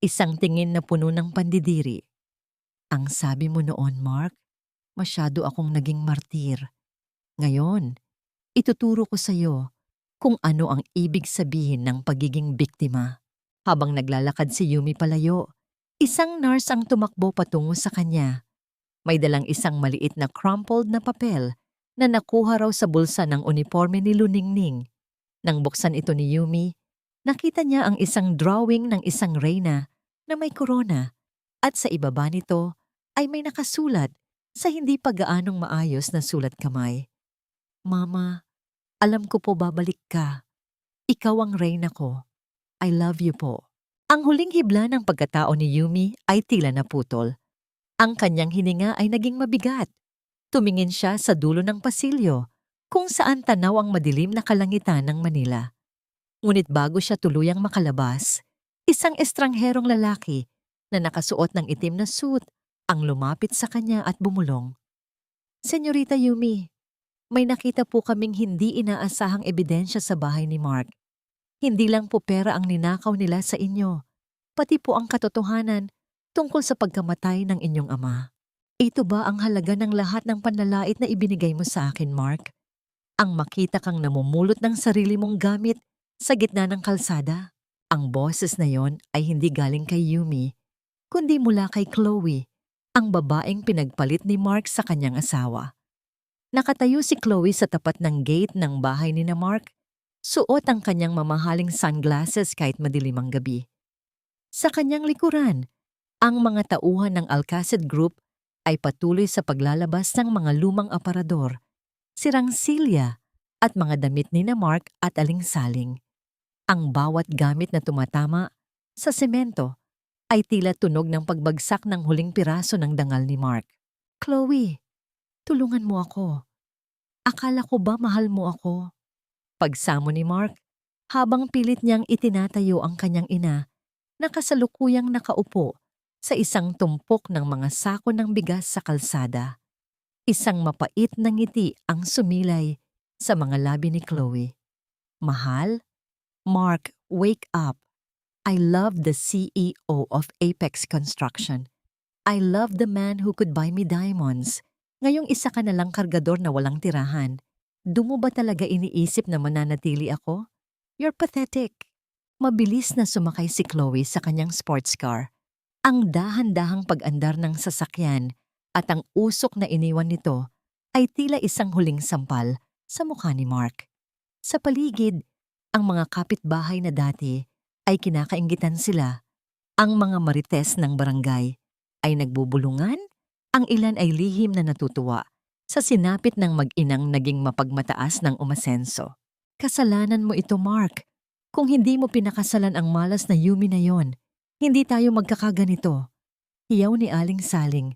Isang tingin na puno ng pandidiri. "Ang sabi mo noon, Mark, masyado akong naging martir. Ngayon, ituturo ko sa iyo kung ano ang ibig sabihin ng pagiging biktima." Habang naglalakad si Yumi palayo, isang nurse ang tumakbo patungo sa kanya. May dalang isang maliit na crumpled na papel na nakuha raw sa bulsa ng uniforme ni Luningning. Nang buksan ito ni Yumi, nakita niya ang isang drawing ng isang reyna na may korona at sa ibaba nito ay may nakasulat sa hindi pa gaanong maayos na sulat kamay. "Mama, alam ko po babalik ka. Ikaw ang reyna ko. I love you po." Ang huling hibla ng pagkatao ni Yumi ay tila naputol. Ang kanyang hininga ay naging mabigat. Tumingin siya sa dulo ng pasilyo kung saan tanaw ang madilim na kalangitan ng Manila. Ngunit bago siya tuluyang makalabas, isang estrangherong lalaki na nakasuot ng itim na suit ang lumapit sa kanya at bumulong. "Senyorita Yumi, may nakita po kaming hindi inaasahang ebidensya sa bahay ni Mark. Hindi lang po pera ang ninakaw nila sa inyo, pati po ang katotohanan tungkol sa pagkamatay ng inyong ama. Ito ba ang halaga ng lahat ng panlalait na ibinigay mo sa akin, Mark? Ang makita kang namumulot ng sarili mong gamit sa gitna ng kalsada?" Ang boses na yon ay hindi galing kay Yumi, kundi mula kay Chloe, ang babaeng pinagpalit ni Mark sa kanyang asawa. Nakatayo si Chloe sa tapat ng gate ng bahay ni na Mark, suot ang kanyang mamahaling sunglasses kahit madilim ang gabi. Sa kanyang likuran, ang mga tauhan ng Alcacid Group ay patuloy sa paglalabas ng mga lumang aparador, sirang silya at mga damit ni na Mark at Aling Saling. Ang bawat gamit na tumatama Sa semento, ay tila tunog ng pagbagsak ng huling piraso ng dangal ni Mark. Chloe, tulungan mo ako. Akala ko ba mahal mo ako? Pagsamo ni Mark, habang pilit niyang itinatayo ang kanyang ina na kasalukuyang nakaupo sa isang tumpok ng mga sako ng bigas sa kalsada. Isang mapait na ngiti ang sumilay sa mga labi ni Chloe. Mahal? Mark, wake up. I love the CEO of Apex Construction. I love the man who could buy me diamonds. Ngayong isa ka na lang kargador na walang tirahan. Doon mo ba talaga iniisip na mananatili ako? You're pathetic. Mabilis na sumakay si Chloe sa kanyang sports car. Ang dahan-dahang pag-andar ng sasakyan at ang usok na iniwan nito ay tila isang huling sampal sa mukha ni Mark. Sa paligid, ang mga kapitbahay na dati ay kinakainggitan sila. Ang mga marites ng barangay ay nagbubulungan, ang ilan ay lihim na natutuwa sa sinapit ng mag-inang naging mapagmataas ng umasenso. Kasalanan mo ito, Mark. Kung hindi mo pinakasalan ang malas na Yumi na yon, hindi tayo magkakaganito. Hiyaw ni Aling Saling,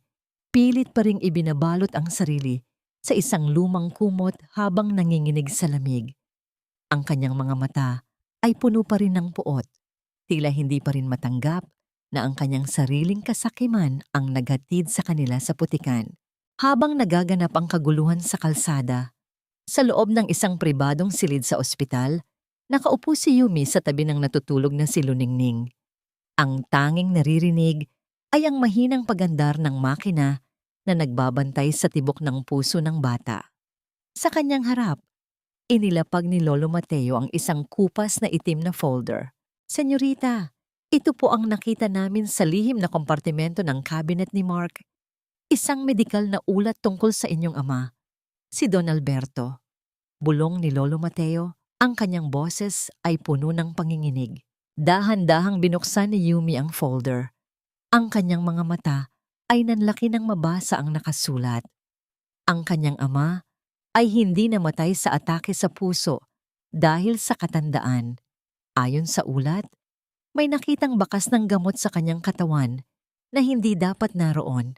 pilit pa ring ibinabalot ang sarili sa isang lumang kumot habang nanginginig sa lamig. Ang kanyang mga mata ay puno pa rin ng puot. Tila hindi pa rin matanggap na ang kanyang sariling kasakiman ang naghatid sa kanila sa putikan. Habang nagaganap ang kaguluhan sa kalsada, sa loob ng isang pribadong silid sa ospital, nakaupo si Yumi sa tabi ng natutulog na si Luningning. Ang tanging naririnig ay ang mahinang pagandar ng makina na nagbabantay sa tibok ng puso ng bata. Sa kanyang harap, inilapag ni Lolo Mateo ang isang kupas na itim na folder. Senyorita, ito po ang nakita namin sa lihim na kompartimento ng cabinet ni Mark. Isang medikal na ulat tungkol sa inyong ama, si Don Alberto. Bulong ni Lolo Mateo, ang kanyang boses ay puno ng panginginig. Dahan-dahang binuksan ni Yumi ang folder. Ang kanyang mga mata ay nanlaki ng mabasa ang nakasulat. Ang kanyang ama ay hindi namatay sa atake sa puso dahil sa katandaan. Ayon sa ulat, may nakitang bakas ng gamot sa kanyang katawan na hindi dapat naroon.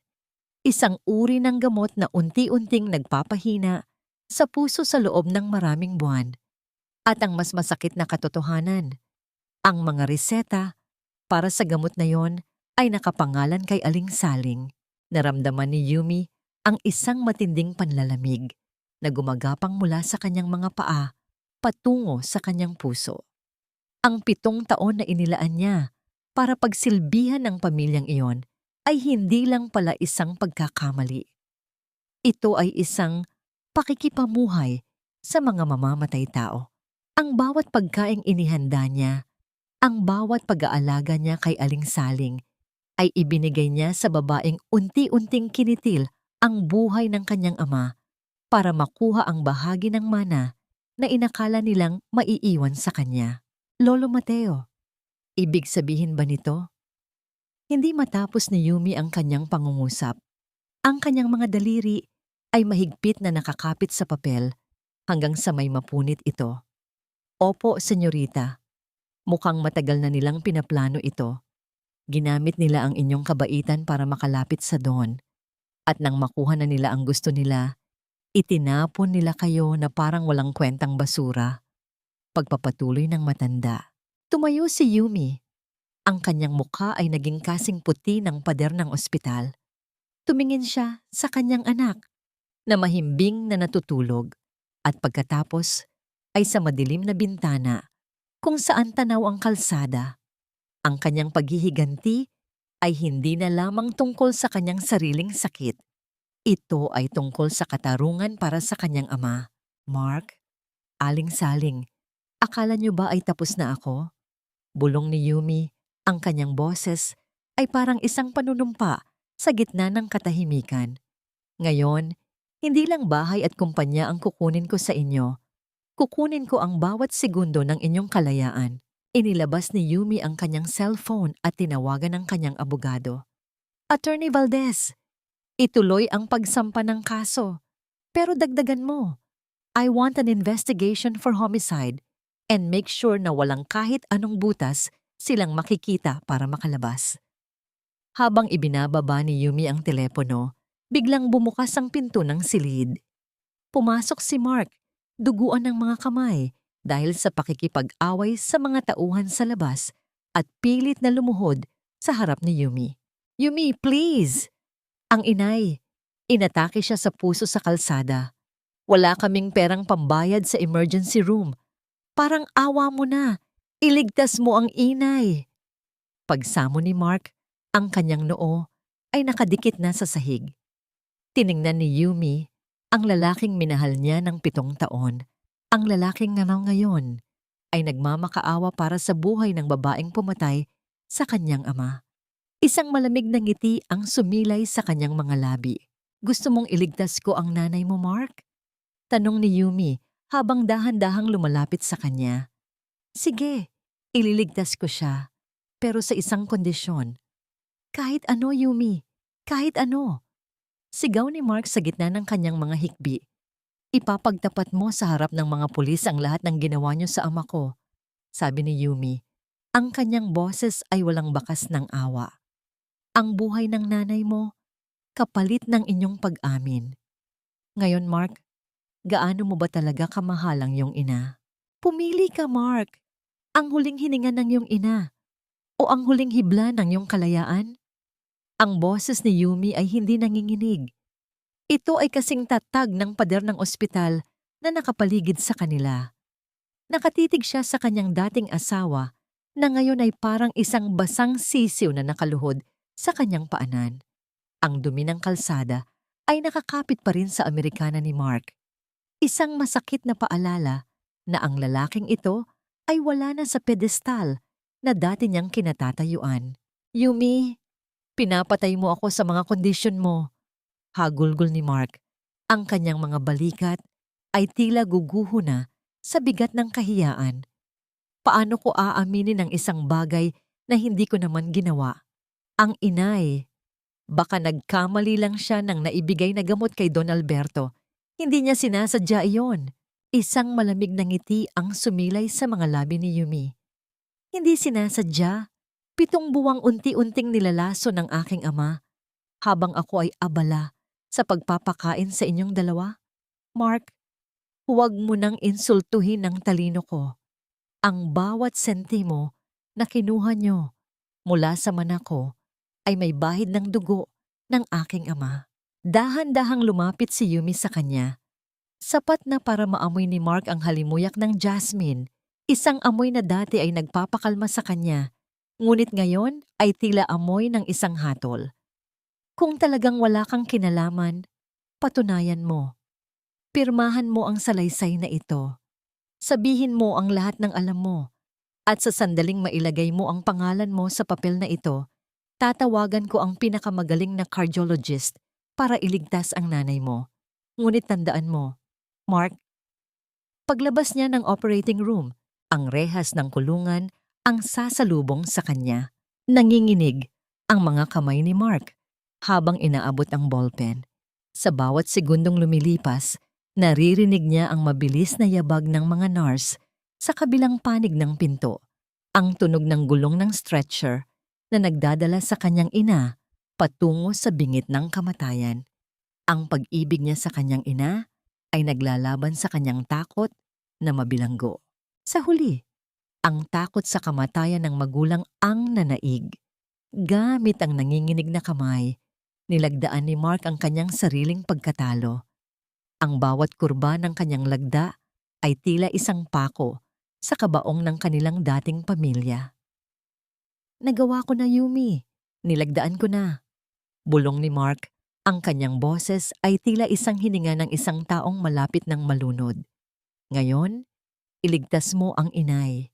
Isang uri ng gamot na unti-unting nagpapahina sa puso sa loob ng maraming buwan. At ang mas masakit na katotohanan, ang mga reseta para sa gamot na yon ay nakapangalan kay Aling Saling. Naramdaman ni Yumi ang isang matinding panlalamig na gumagapang mula sa kanyang mga paa patungo sa kanyang puso. Ang 7 taon na inilaan niya para pagsilbihan ng pamilyang iyon ay hindi lang pala isang pagkakamali. Ito ay isang pakikipamuhay sa mga mamamatay tao. Ang bawat pagkaing inihanda niya, ang bawat pag-aalaga niya kay Aling Saling, ay ibinigay niya sa babaeng unti-unting kinitil ang buhay ng kanyang ama para makuha ang bahagi ng mana na inakala nilang maiiwan sa kanya. Lolo Mateo, ibig sabihin ba nito? Hindi matapos ni Yumi ang kanyang pangungusap. Ang kanyang mga daliri ay mahigpit na nakakapit sa papel hanggang sa may mapunit ito. Opo, senyorita. Mukhang matagal na nilang pinaplano ito. Ginamit nila ang inyong kabaitan para makalapit sa Don. At nang makuha na nila ang gusto nila, itinapon nila kayo na parang walang kwentang basura. Pagpapatuloy ng matanda. Tumayo si Yumi. Ang kanyang mukha ay naging kasing puti ng pader ng ospital. Tumingin siya sa kanyang anak na mahimbing na natutulog at pagkatapos ay sa madilim na bintana kung saan tanaw ang kalsada. Ang kanyang paghihiganti ay hindi na lamang tungkol sa kanyang sariling sakit. Ito ay tungkol sa katarungan para sa kanyang ama. Mark, Aling Saling, akala niyo ba ay tapos na ako? Bulong ni Yumi, ang kanyang boses ay parang isang panunumpa sa gitna ng katahimikan. Ngayon, hindi lang bahay at kumpanya ang kukunin ko sa inyo. Kukunin ko ang bawat segundo ng inyong kalayaan. Inilabas ni Yumi ang kanyang cellphone at tinawagan ang kanyang abogado. Attorney Valdez, ituloy ang pagsampa ng kaso. Pero dagdagan mo, I want an investigation for homicide and make sure na walang kahit anong butas silang makikita para makalabas. Habang ibinababa ni Yumi ang telepono, biglang bumukas ang pinto ng silid. Pumasok si Mark, duguan ng mga kamay dahil sa pakikipag-away sa mga tauhan sa labas at pilit na lumuhod sa harap ni Yumi. "Yumi, please!" Ang inay. Inatake siya sa puso sa kalsada. "Wala kaming perang pambayad sa emergency room. Parang awa mo na. Iligtas mo ang inay." Pagsamo ni Mark, ang kanyang noo ay nakadikit na sa sahig. Tiningnan ni Yumi ang lalaking minahal niya ng 7 taon. Ang lalaking ngayon ay nagmamakaawa para sa buhay ng babaeng pumatay sa kanyang ama. Isang malamig na ngiti ang sumilay sa kanyang mga labi. "Gusto mong iligtas ko ang nanay mo, Mark?" Tanong ni Yumi habang dahan-dahang lumalapit sa kanya. "Sige, ililigtas ko siya. Pero sa isang kondisyon." "Kahit ano, Yumi. Kahit ano." Sigaw ni Mark sa gitna ng kanyang mga hikbi. "Ipapagtapat mo sa harap ng mga pulis ang lahat ng ginawa niyo sa ama ko," sabi ni Yumi. Ang kanyang boses ay walang bakas ng awa. "Ang buhay ng nanay mo, kapalit ng inyong pag-amin. Ngayon, Mark, gaano mo ba talaga kamahal ang iyong ina? Pumili ka, Mark. Ang huling hininga ng iyong ina o ang huling hibla ng iyong kalayaan?" Ang boses ni Yumi ay hindi nanginginig. Ito ay kasing tatag ng pader ng ospital na nakapaligid sa kanila. Nakatitig siya sa kanyang dating asawa na ngayon ay parang isang basang sisiw na nakaluhod sa kanyang paanan. Ang dumi ng kalsada ay nakakapit pa rin sa Amerikana ni Mark. Isang masakit na paalala na ang lalaking ito ay wala na sa pedestal na dati niyang kinatatayuan. "Yumi, pinapatay mo ako sa mga kondisyon mo," hagulgol ni Mark. Ang kanyang mga balikat ay tila guguho na sa bigat ng kahiyaan. "Paano ko aaminin ang isang bagay na hindi ko naman ginawa?" Ang inay. Baka nagkamali lang siya nang naibigay na gamot kay Don Alberto. Hindi niya sinasadya iyon. Isang malamig na ngiti ang sumilay sa mga labi ni Yumi. "Hindi sinasadya. 7 buwang unti-unting nilalaso ng aking ama habang ako ay abala sa pagpapakain sa inyong dalawa. Mark, huwag mo nang insultuhin ang talino ko. Ang bawat sentimo na kinuha niyo mula sa mana ko ay may bahid ng dugo ng aking ama." Dahan-dahang lumapit si Yumi sa kanya. Sapat na para maamoy ni Mark ang halimuyak ng jasmine, isang amoy na dati ay nagpapakalma sa kanya, ngunit ngayon ay tila amoy ng isang hatol. "Kung talagang wala kang kinalaman, patunayan mo. Pirmahan mo ang salaysay na ito. Sabihin mo ang lahat ng alam mo. At sa sandaling mailagay mo ang pangalan mo sa papel na ito, tatawagan ko ang pinakamagaling na cardiologist para iligtas ang nanay mo. Ngunit tandaan mo, Mark." Paglabas niya ng operating room, ang rehas ng kulungan ang sasalubong sa kanya. Nanginginig ang mga kamay ni Mark habang inaabot ang ballpen. Sa bawat segundong lumilipas, naririnig niya ang mabilis na yabag ng mga nurse sa kabilang panig ng pinto, ang tunog ng gulong ng stretcher na nagdadala sa kanyang ina patungo sa bingit ng kamatayan. Ang pag-ibig niya sa kanyang ina ay naglalaban sa kanyang takot na mabilanggo. Sa huli, ang takot sa kamatayan ng magulang ang nanaig. Gamit ang nanginginig na kamay, nilagdaan ni Mark ang kanyang sariling pagkatalo. Ang bawat kurba ng kanyang lagda ay tila isang pako sa kabaong ng kanilang dating pamilya. "Nagawa ko na, Yumi. Nilagdaan ko na." Bulong ni Mark. Ang kanyang boses ay tila isang hininga ng isang taong malapit ng malunod. "Ngayon, iligtas mo ang inay.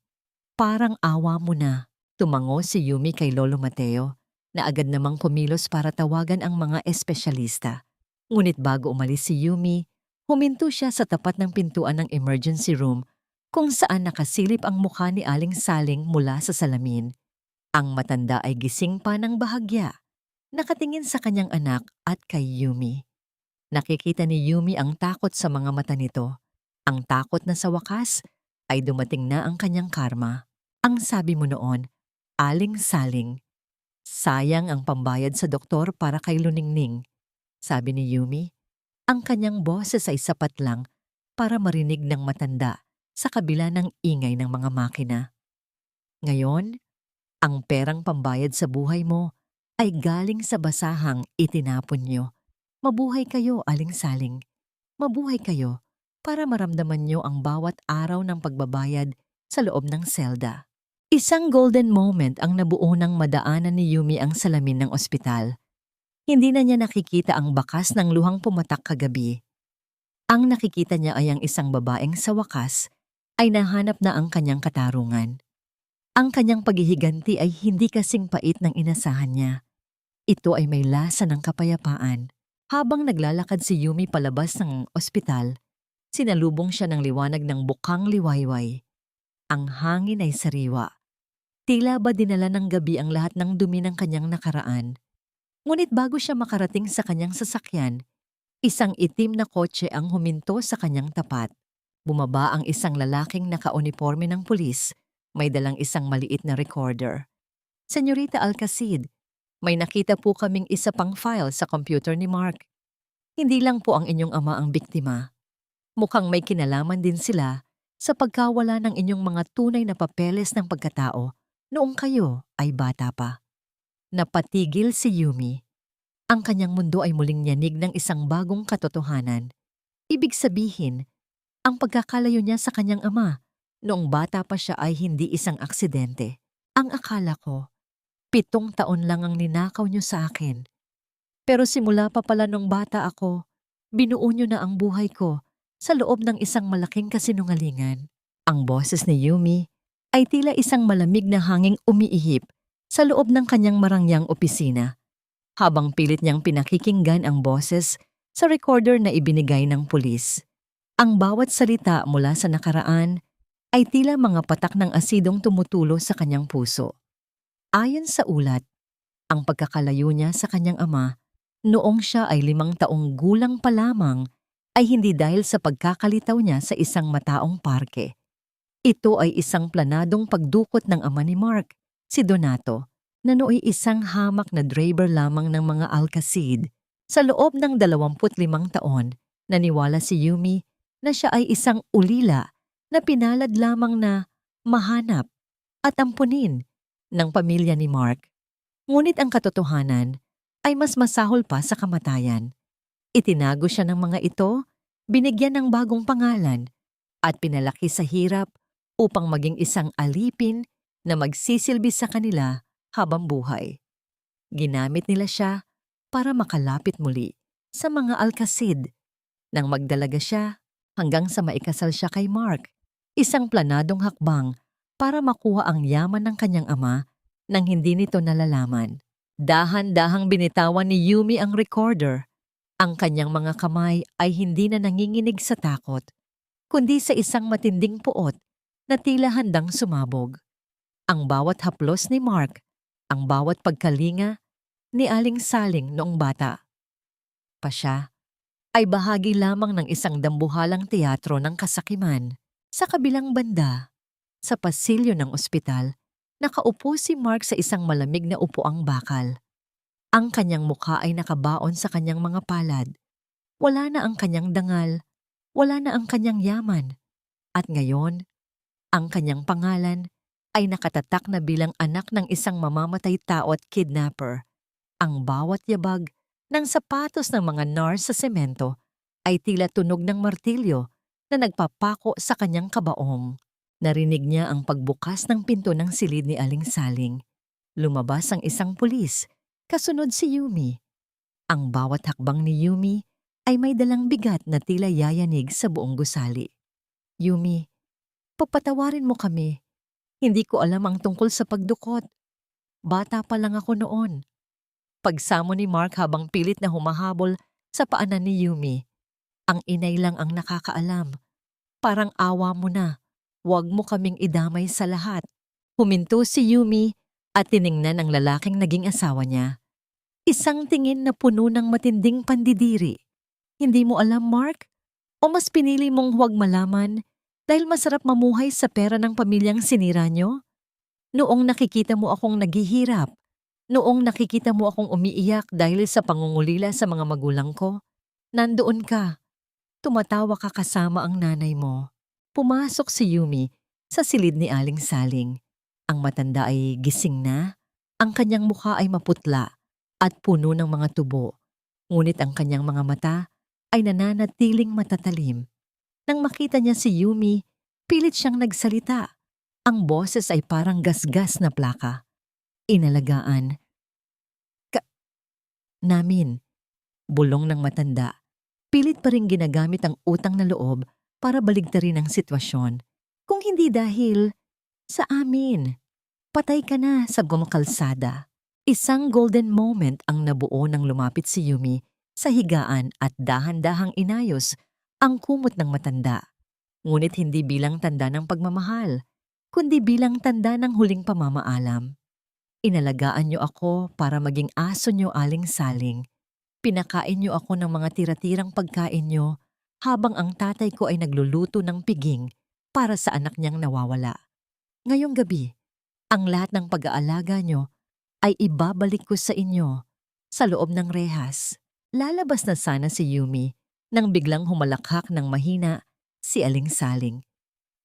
Parang awa mo na." Tumango si Yumi kay Lolo Mateo na agad namang kumilos para tawagan ang mga espesyalista. Ngunit bago umalis si Yumi, huminto siya sa tapat ng pintuan ng emergency room kung saan nakasilip ang mukha ni Aling Saling mula sa salamin. Ang matanda ay gising pa ng bahagya, nakatingin sa kanyang anak at kay Yumi. Nakikita ni Yumi ang takot sa mga mata nito. Ang takot na sa wakas ay dumating na ang kanyang karma. Ang sabi mo noon, Aling-saling. Sayang ang pambayad sa doktor para kay Luningning, sabi ni Yumi. Ang kanyang boses ay sapat lang para marinig ng matanda sa kabila ng ingay ng mga makina. Ngayon, ang perang pambayad sa buhay mo ay galing sa basahang itinapon nyo. Mabuhay kayo, aling-saling. Mabuhay kayo para maramdaman nyo ang bawat araw ng pagbabayad sa loob ng selda. Isang golden moment ang nabuo ng madaanan ni Yumi ang salamin ng ospital. Hindi na niya nakikita ang bakas ng luhang pumatak kagabi. Ang nakikita niya ay ang isang babaeng sa wakas ay nahanap na ang kanyang katarungan. Ang kanyang paghihiganti ay hindi kasing pait ng inasahan niya. Ito ay may lasa ng kapayapaan. Habang naglalakad si Yumi palabas ng ospital, sinalubong siya ng liwanag ng bukang liwayway. Ang hangin ay sariwa. Tila ba dinala ng gabi ang lahat ng dumi ng kanyang nakaraan. Ngunit bago siya makarating sa kanyang sasakyan, isang itim na kotse ang huminto sa kanyang tapat. Bumaba ang isang lalaking naka-uniforme ng pulis, may dalang isang maliit na recorder. Senyorita Alcacid, may nakita po kaming isa pang file sa computer ni Mark. Hindi lang po ang inyong ama ang biktima. Mukhang may kinalaman din sila sa pagkawala ng inyong mga tunay na papeles ng pagkatao noong kayo ay bata pa. Napatigil si Yumi. Ang kanyang mundo ay muling yanig ng isang bagong katotohanan. Ibig sabihin, ang pagkakalayo niya sa kanyang ama noong bata pa siya ay hindi isang aksidente. Ang akala ko, 7 taon lang ang ninakaw niyo sa akin. Pero simula pa pala nung bata ako, binuo niyo na ang buhay ko sa loob ng isang malaking kasinungalingan. Ang boses ni Yumi ay tila isang malamig na hanging umiihip sa loob ng kanyang marangyang opisina, habang pilit niyang pinakikinggan ang boses sa recorder na ibinigay ng pulis. Ang bawat salita mula sa nakaraan ay tila mga patak ng asidong tumutulo sa kanyang puso. Ayon sa ulat, ang pagkakalayo niya sa kanyang ama noong siya ay 5 taong gulang pa lamang ay hindi dahil sa pagkakalitaw niya sa isang mataong parke. Ito ay isang planadong pagdukot ng ama ni Mark, si Donato, na nooy isang hamak na driver lamang ng mga Alcacid. Sa loob ng 25 taon, naniwala si Yumi na siya ay isang ulila na pinalad lamang na mahanap at ampunin ng pamilya ni Mark. Ngunit ang katotohanan ay mas masahol pa sa kamatayan. Itinago siya ng mga ito, binigyan ng bagong pangalan, at pinalaki sa hirap upang maging isang alipin na magsisilbi sa kanila habang buhay. Ginamit nila siya para makalapit muli sa mga Alcacid. Nang magdalaga siya hanggang sa maikasal siya kay Mark, isang planadong hakbang para makuha ang yaman ng kanyang ama nang hindi nito nalalaman. Dahan-dahang binitawan ni Yumi ang recorder. Ang kanyang mga kamay ay hindi na nanginginig sa takot, kundi sa isang matinding puot na tila handang sumabog. Ang bawat haplos ni Mark, ang bawat pagkalinga ni aling-saling noong bata pa siya, ay bahagi lamang ng isang dambuhalang teatro ng kasakiman. Sa kabilang banda, sa pasilyo ng ospital, nakaupo si Mark sa isang malamig na upuang bakal. Ang kanyang mukha ay nakabaon sa kanyang mga palad. Wala na ang kanyang dangal, wala na ang kanyang yaman. At ngayon, ang kanyang pangalan ay nakatatak na bilang anak ng isang mamamatay tao at kidnapper. Ang bawat yabag ng sapatos ng mga nurse sa semento ay tila tunog ng martilyo na nagpapako sa kanyang kabaong. Narinig niya ang pagbukas ng pinto ng silid ni aling-saling. Lumabas ang isang pulis, kasunod si Yumi. Ang bawat hakbang ni Yumi ay may dalang bigat na tila yayanig sa buong gusali. Yumi, papatawarin mo kami. Hindi ko alam ang tungkol sa pagdukot. Bata pa lang ako noon. Pagsamo ni Mark habang pilit na humahabol sa paanan ni Yumi. Ang inay lang ang nakakaalam. Parang awa mo na. Huwag mo kaming idamay sa lahat. Huminto si Yumi at tiningnan ang lalaking naging asawa niya. Isang tingin na puno ng matinding pandidiri. Hindi mo alam, Mark? O mas pinili mong huwag malaman dahil masarap mamuhay sa pera ng pamilyang sinira nyo? Noong nakikita mo akong naghihirap, noong nakikita mo akong umiiyak dahil sa pangungulila sa mga magulang ko, nandoon ka. Tumatawa ka kasama ang nanay mo. Pumasok si Yumi sa silid ni Aling Saling. Ang matanda ay gising na, ang kanyang mukha ay maputla at puno ng mga tubo. Ngunit ang kanyang mga mata ay nananatiling matatalim. Nang makita niya si Yumi, pilit siyang nagsalita. Ang boses ay parang gasgas na plaka. Inalagaan. Namin, bulong ng matanda. Pilit pa rin ginagamit ang utang na loob para baligtarin ang sitwasyon. Kung hindi dahil sa amin, patay ka na sa gumakalsada. Isang golden moment ang nabuo nang lumapit si Yumi sa higaan at dahan-dahang inayos ang kumot ng matanda. Ngunit hindi bilang tanda ng pagmamahal, kundi bilang tanda ng huling pamamaalam. Inalagaan niyo ako para maging aso niyo, Aling Saling. Pinakain niyo ako ng mga tira-tirang pagkain niyo habang ang tatay ko ay nagluluto ng piging para sa anak niyang nawawala. Ngayong gabi, ang lahat ng pag-aalaga niyo ay ibabalik ko sa inyo sa loob ng rehas. Lalabas na sana si Yumi nang biglang humalakhak ng mahina si Aling Saling.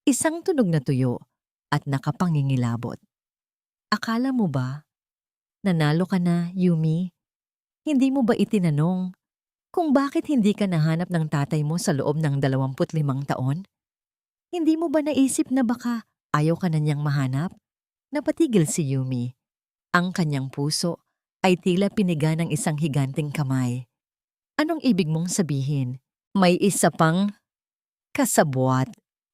Isang tunog na tuyo at nakapangingilabot. Akala mo ba nanalo ka na, Yumi? Hindi mo ba itinanong kung bakit hindi ka nahanap ng tatay mo sa loob ng 25 taon? Hindi mo ba naisip na baka ayaw ka na niyang mahanap? Napatigil si Yumi. Ang kanyang puso ay tila piniga ng isang higanting kamay. Anong ibig mong sabihin? May isa pang kasabwat,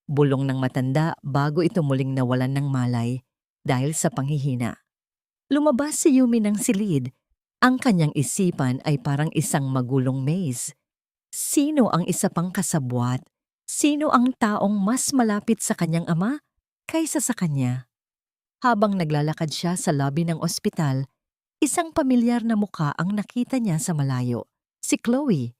bulong ng matanda bago ito muling nawalan ng malay dahil sa panghihina. Lumabas si Yumi ng silid. Ang kanyang isipan ay parang isang magulong maze. Sino ang isa pang kasabwat? Sino ang taong mas malapit sa kanyang ama kaysa sa kanya? Habang naglalakad siya sa lobby ng ospital, isang pamilyar na muka ang nakita niya sa malayo. Si Chloe,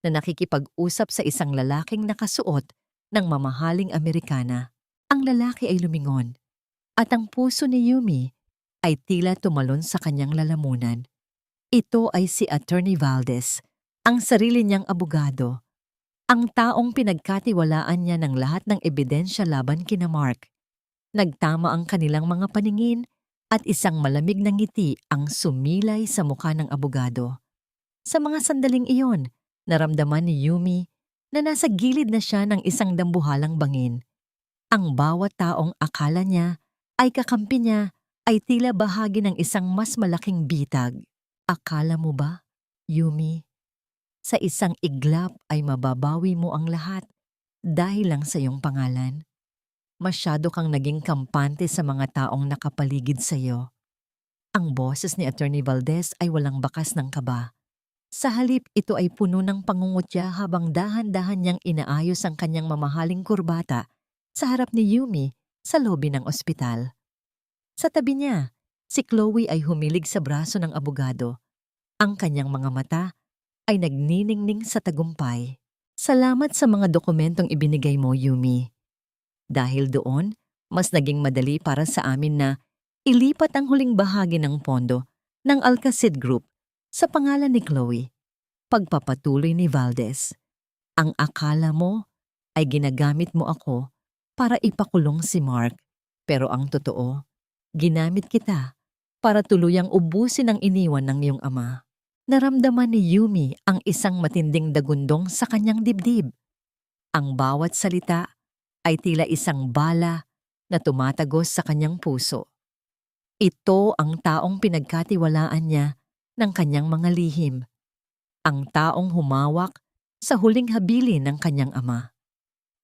na nakikipag-usap sa isang lalaking nakasuot ng mamahaling Amerikana. Ang lalaki ay lumingon, at ang puso ni Yumi ay tila tumalon sa kanyang lalamunan. Ito ay si Attorney Valdez, ang sarili niyang abogado. Ang taong pinagkatiwalaan niya ng lahat ng ebidensya laban kina Mark. Nagtama ang kanilang mga paningin at isang malamig na ngiti ang sumilay sa mukha ng abogado. Sa mga sandaling iyon, naramdaman ni Yumi na nasa gilid na siya ng isang dambuhalang bangin. Ang bawat taong akala niya ay kakampi niya ay tila bahagi ng isang mas malaking bitag. Akala mo ba, Yumi, sa isang iglap ay mababawi mo ang lahat dahil lang sa iyong pangalan? Masyado kang naging kampante sa mga taong nakapaligid sa iyo. Ang boses ni Attorney Valdez ay walang bakas ng kaba. Sa halip, ito ay puno ng pangungutya habang dahan-dahan niyang inaayos ang kanyang mamahaling kurbata sa harap ni Yumi sa lobi ng ospital. Sa tabi niya, si Chloe ay humilig sa braso ng abogado. Ang kanyang mga mata ay nagniningning sa tagumpay. Salamat sa mga dokumentong ibinigay mo, Yumi. Dahil doon, mas naging madali para sa amin na ilipat ang huling bahagi ng pondo ng Alcacid Group sa pangalan ni Chloe. Pagpapatuloy ni Valdez. Ang akala mo ay ginagamit mo ako para ipakulong si Mark. Pero ang totoo, ginamit kita para tuluyang ubusin ang iniwan ng iyong ama. Naramdaman ni Yumi ang isang matinding dagundong sa kanyang dibdib. Ang bawat salita ay tila isang bala na tumatagos sa kanyang puso. Ito ang taong pinagkatiwalaan niya ng kanyang mga lihim. Ang taong humawak sa huling habilin ng kanyang ama.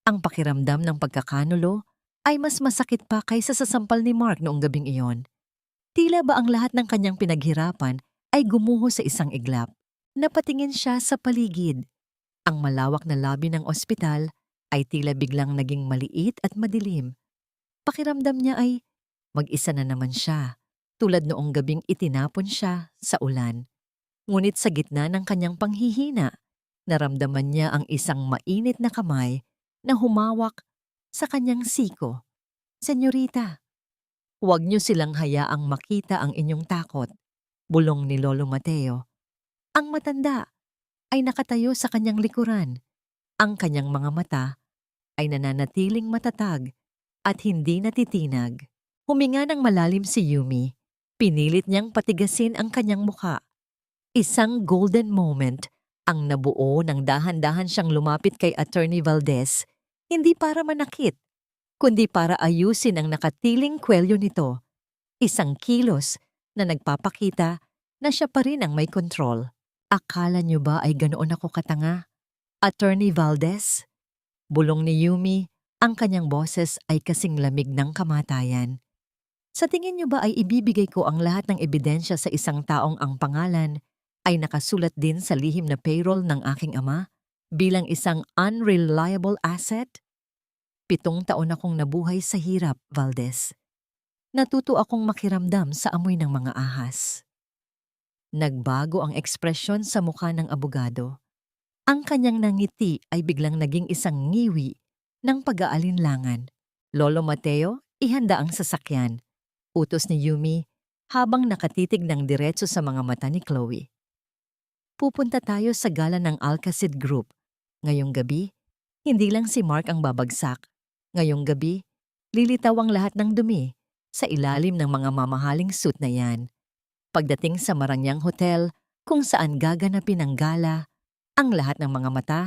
Ang pakiramdam ng pagkakanulo ay mas masakit pa kaysa sa sampal ni Mark noong gabing iyon. Tila ba ang lahat ng kanyang pinaghirapan ay gumuho sa isang iglap. Napatingin siya sa paligid. Ang malawak na lobby ng ospital ay tila biglang naging maliit at madilim. Pakiramdam niya ay mag-isa na naman siya, tulad noong gabing itinapon siya sa ulan. Ngunit sa gitna ng kanyang panghihina, naramdaman niya ang isang mainit na kamay na humawak sa kanyang siko. Senyorita, Huwag niyo silang hayaang makita ang inyong takot, bulong ni Lolo Mateo. Ang matanda ay nakatayo sa kanyang likuran. Ang kanyang mga mata ay nananatiling matatag at hindi natitinag. Huminga ng malalim si Yumi. Pinilit niyang patigasin ang kanyang muka. Isang golden moment ang nabuo nang dahan-dahan siyang lumapit kay Attorney Valdez, hindi para manakit, kundi para ayusin ang nakatiling kwelyo nito. Isang kilos na nagpapakita na siya pa rin ang may kontrol. Akala niyo ba ay ganoon ako katanga? Attorney Valdez? Bulong ni Yumi, ang kanyang boses ay kasing lamig ng kamatayan. Sa tingin niyo ba ay ibibigay ko ang lahat ng ebidensya sa isang taong ang pangalan ay nakasulat din sa lihim na payroll ng aking ama bilang isang unreliable asset? 7 taon akong nabuhay sa hirap, Valdez. Natuto akong makiramdam sa amoy ng mga ahas. Nagbago ang ekspresyon sa mukha ng abogado. Ang kanyang nangiti ay biglang naging isang ngiwi ng pag-aalinlangan. Lolo Mateo, ihanda ang sasakyan. Utos ni Yumi habang nakatitig ng diretso sa mga mata ni Chloe. Pupunta tayo sa gala ng Alcacid Group. Ngayong gabi, hindi lang si Mark ang babagsak. Ngayong gabi, lilitaw ang lahat ng dumi sa ilalim ng mga mamahaling suit na yan. Pagdating sa Maranyang Hotel, kung saan gaganapin ang gala, ang lahat ng mga mata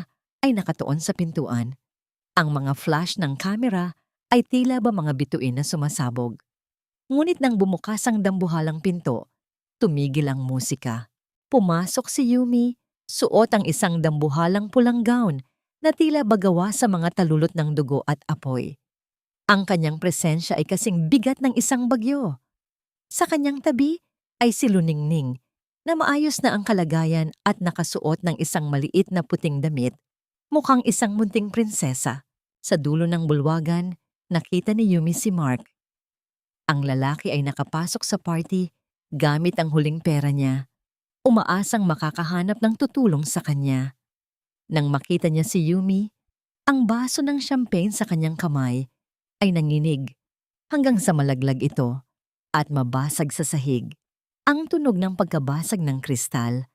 ay nakatuon sa pintuan. Ang mga flash ng kamera ay tila ba mga bituin na sumasabog. Ngunit nang bumukas ang dambuhalang pinto, tumigil ang musika. Pumasok si Yumi, suot ang isang dambuhalang pulang gown na tila bagawa sa mga talulot ng dugo at apoy. Ang kanyang presensya ay kasing bigat ng isang bagyo. Sa kanyang tabi ay si Luningning na maayos na ang kalagayan at nakasuot ng isang maliit na puting damit, mukhang isang munting prinsesa. Sa dulo ng bulwagan, nakita ni Yumi si Mark. Ang lalaki ay nakapasok sa party gamit ang huling pera niya, umaasang makakahanap ng tutulong sa kanya. Nang makita niya si Yumi, ang baso ng champagne sa kanyang kamay ay nanginig hanggang sa malaglag ito at mabasag sa sahig. Ang tunog ng pagkabasag ng kristal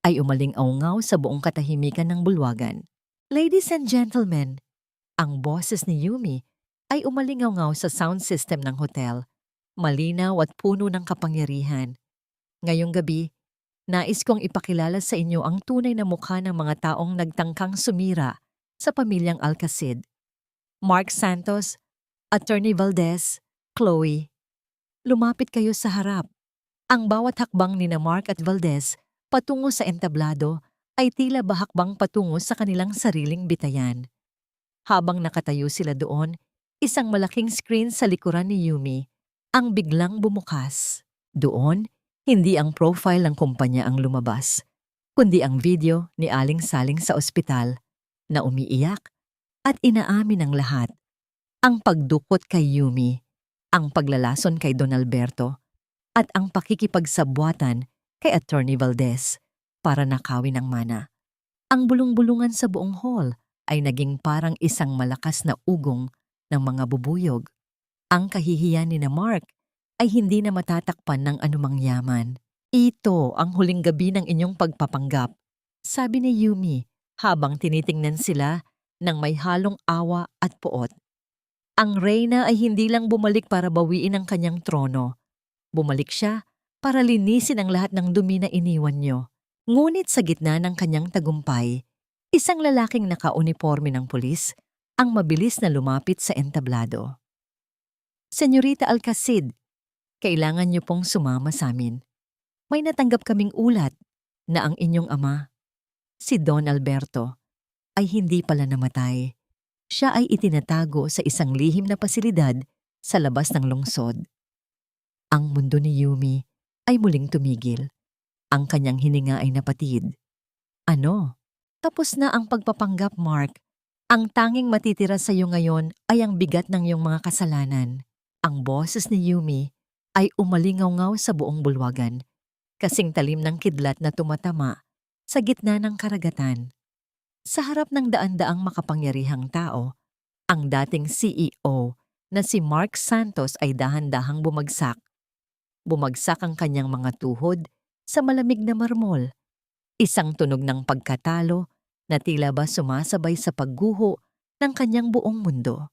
ay umaling-aungaw sa buong katahimikan ng bulwagan. Ladies and gentlemen, ang boses ni Yumi ay umalingaw sa sound system ng hotel, malinaw at puno ng kapangyarihan. Ngayong gabi, nais kong ipakilala sa inyo ang tunay na mukha ng mga taong nagtangkang sumira sa pamilyang Alcacid. Mark Santos, Attorney Valdez, Chloe. Lumapit kayo sa harap. Ang bawat hakbang ni na Mark at Valdez patungo sa entablado ay tila ba hakbang patungo sa kanilang sariling bitayan. Habang nakatayo sila doon, isang malaking screen sa likuran ni Yumi ang biglang bumukas. Doon, hindi ang profile ng kumpanya ang lumabas, kundi ang video ni Aling Saling sa ospital na umiiyak at inaamin ng lahat. Ang pagdukot kay Yumi, ang paglalason kay Don Alberto, at ang pakikipagsabwatan kay Attorney Valdez para nakawin ang mana. Ang bulong-bulungan sa buong hall ay naging parang isang malakas na ugong ng mga bubuyog. Ang kahihiyan ni na Mark ay hindi na matatakpan ng anumang yaman. Ito ang huling gabi ng inyong pagpapanggap, sabi ni Yumi habang tinitingnan sila ng may halong awa at poot. Ang reyna ay hindi lang bumalik para bawiin ang kanyang trono. Bumalik siya para linisin ang lahat ng dumi na iniwan niyo. Ngunit sa gitna ng kanyang tagumpay, isang lalaking nakauniforme ng pulis ang mabilis na lumapit sa entablado. Senyorita Alcacid, kailangan niyo pong sumama sa amin. May natanggap kaming ulat na ang inyong ama, si Don Alberto, ay hindi pala namatay. Siya ay itinatago sa isang lihim na pasilidad sa labas ng lungsod. Ang mundo ni Yumi ay muling tumigil. Ang kanyang hininga ay napatid. Ano? Tapos na ang pagpapanggap, Mark. Ang tanging matitira sa iyo ngayon ay ang bigat ng iyong mga kasalanan. Ang boses ni Yumi ay umalingaw sa buong bulwagan, kasing talim ng kidlat na tumatama sa gitna ng karagatan. Sa harap ng daan-daang makapangyarihang tao, ang dating CEO na si Mark Santos ay dahan-dahang bumagsak. Bumagsak ang kanyang mga tuhod sa malamig na marmol. Isang tunog ng pagkatalo na tila ba sumasabay sa pagguho ng kanyang buong mundo.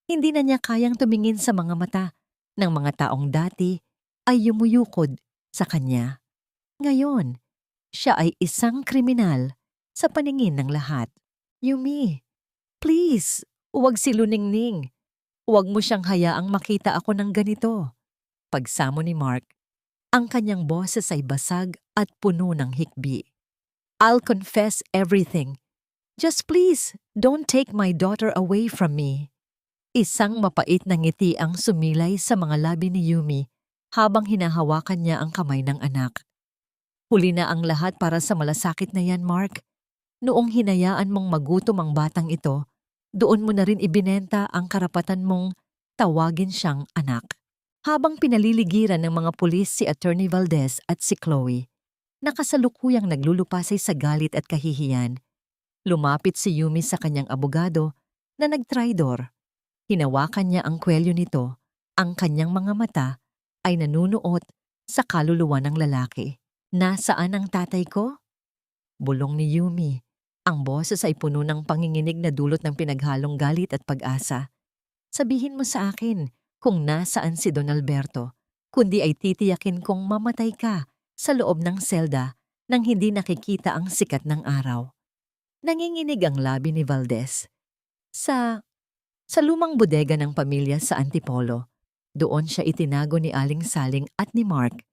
Hindi na niya kayang tumingin sa mga mata ng mga taong dati ay yumuyukod sa kanya. Ngayon, siya ay isang kriminal sa paningin ng lahat. Yumi, please, huwag siluningning. Huwag mo siyang hayaang makita ako ng ganito. Pagsamo ni Mark, ang kanyang boses ay basag at puno ng hikbi. I'll confess everything. Just please, don't take my daughter away from me. Isang mapait na ngiti ang sumilay sa mga labi ni Yumi habang hinahawakan niya ang kamay ng anak. Huli na ang lahat para sa malasakit na yan, Mark. Noong hinayaan mong magutom ang batang ito, doon mo na rin ibinenta ang karapatan mong tawagin siyang anak. Habang pinaliligiran ng mga pulis si Attorney Valdez at si Chloe, nakasalukuyang naglulupasay sa galit at kahihiyan, lumapit si Yumi sa kanyang abogado na nagtraidor. Hinawakan niya ang kwelyo nito, ang kanyang mga mata ay nanunuot sa kaluluwa ng lalaki. Nasaan ang tatay ko? Bulong ni Yumi. Ang boses ay puno ng panginginig na dulot ng pinaghalong galit at pag-asa. Sabihin mo sa akin kung nasaan si Don Alberto, kundi ay titiyakin kong mamatay ka sa loob ng selda nang hindi nakikita ang sikat ng araw. Nanginginig ang labi ni Valdez. Sa lumang bodega ng pamilya sa Antipolo, doon siya itinago ni Aling Saling at ni Mark.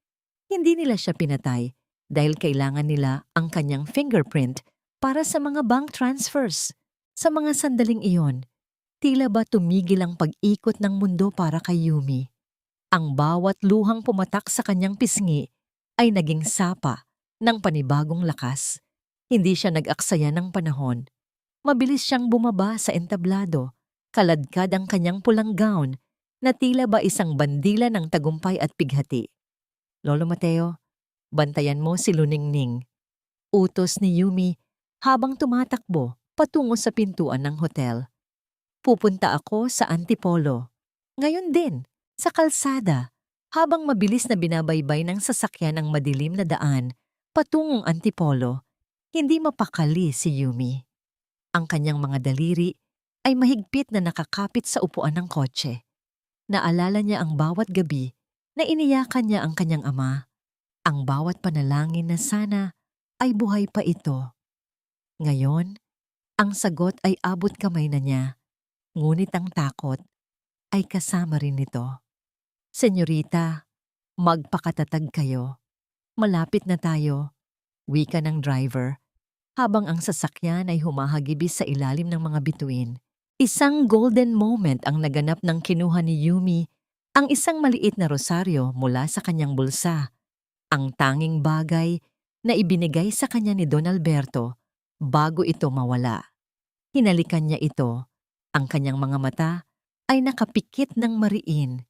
Hindi nila siya pinatay dahil kailangan nila ang kanyang fingerprint para sa mga bank transfers. Sa mga sandaling iyon, tila ba tumigil ang pag-ikot ng mundo para kay Yumi. Ang bawat luhang pumatak sa kanyang pisngi ay naging sapa ng panibagong lakas. Hindi siya nag-aksaya ng panahon. Mabilis siyang bumaba sa entablado. Kaladkad ang kanyang pulang gown na tila ba isang bandila ng tagumpay at pighati. Lolo Mateo, bantayan mo si Luningning. Utos ni Yumi habang tumatakbo patungo sa pintuan ng hotel. Pupunta ako sa Antipolo. Ngayon din, sa kalsada, habang mabilis na binabaybay ng sasakyan ang madilim na daan patungong Antipolo, hindi mapakali si Yumi. Ang kanyang mga daliri ay mahigpit na nakakapit sa upuan ng kotse. Naalala niya ang bawat gabi na iniyakan niya ang kanyang ama, ang bawat panalangin na sana ay buhay pa ito. Ngayon, ang sagot ay abot kamay na niya, ngunit ang takot ay kasama rin nito. Senyorita, magpakatatag kayo. Malapit na tayo, wika ng driver, habang ang sasakyan ay humahagibis sa ilalim ng mga bituin. Isang golden moment ang naganap ng kinuha ni Yumi, ang isang maliit na rosaryo mula sa kanyang bulsa, ang tanging bagay na ibinigay sa kanya ni Don Alberto bago ito mawala. Hinalikan niya ito, ang kanyang mga mata ay nakapikit ng mariin.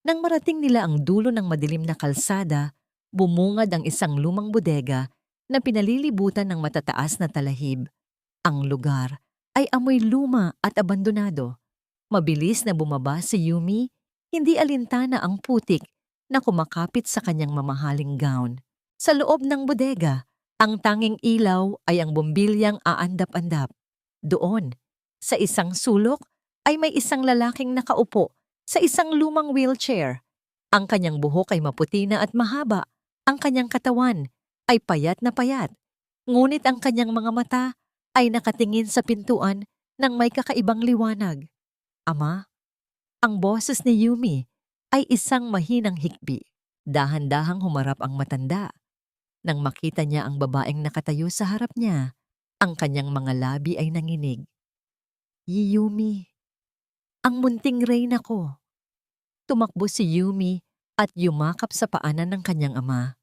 Nang marating nila ang dulo ng madilim na kalsada, bumungad ang isang lumang bodega na pinalilibutan ng matataas na talahib. Ang lugar ay amoy luma at abandonado. Mabilis na bumaba si Yumi, hindi alintana ang putik na kumakapit sa kanyang mamahaling gown. Sa loob ng bodega, ang tanging ilaw ay ang bombilyang aandap-andap. Doon, sa isang sulok, ay may isang lalaking nakaupo sa isang lumang wheelchair. Ang kanyang buhok ay maputi na at mahaba. Ang kanyang katawan ay payat na payat. Ngunit ang kanyang mga mata ay nakatingin sa pintuan ng may kakaibang liwanag. Ama, ang boses ni Yumi ay isang mahinang hikbi. Dahan-dahang humarap ang matanda. Nang makita niya ang babaeng nakatayo sa harap niya, ang kanyang mga labi ay nanginig. Yumi, ang munting reyna ko. Tumakbo si Yumi at yumakap sa paanan ng kanyang ama.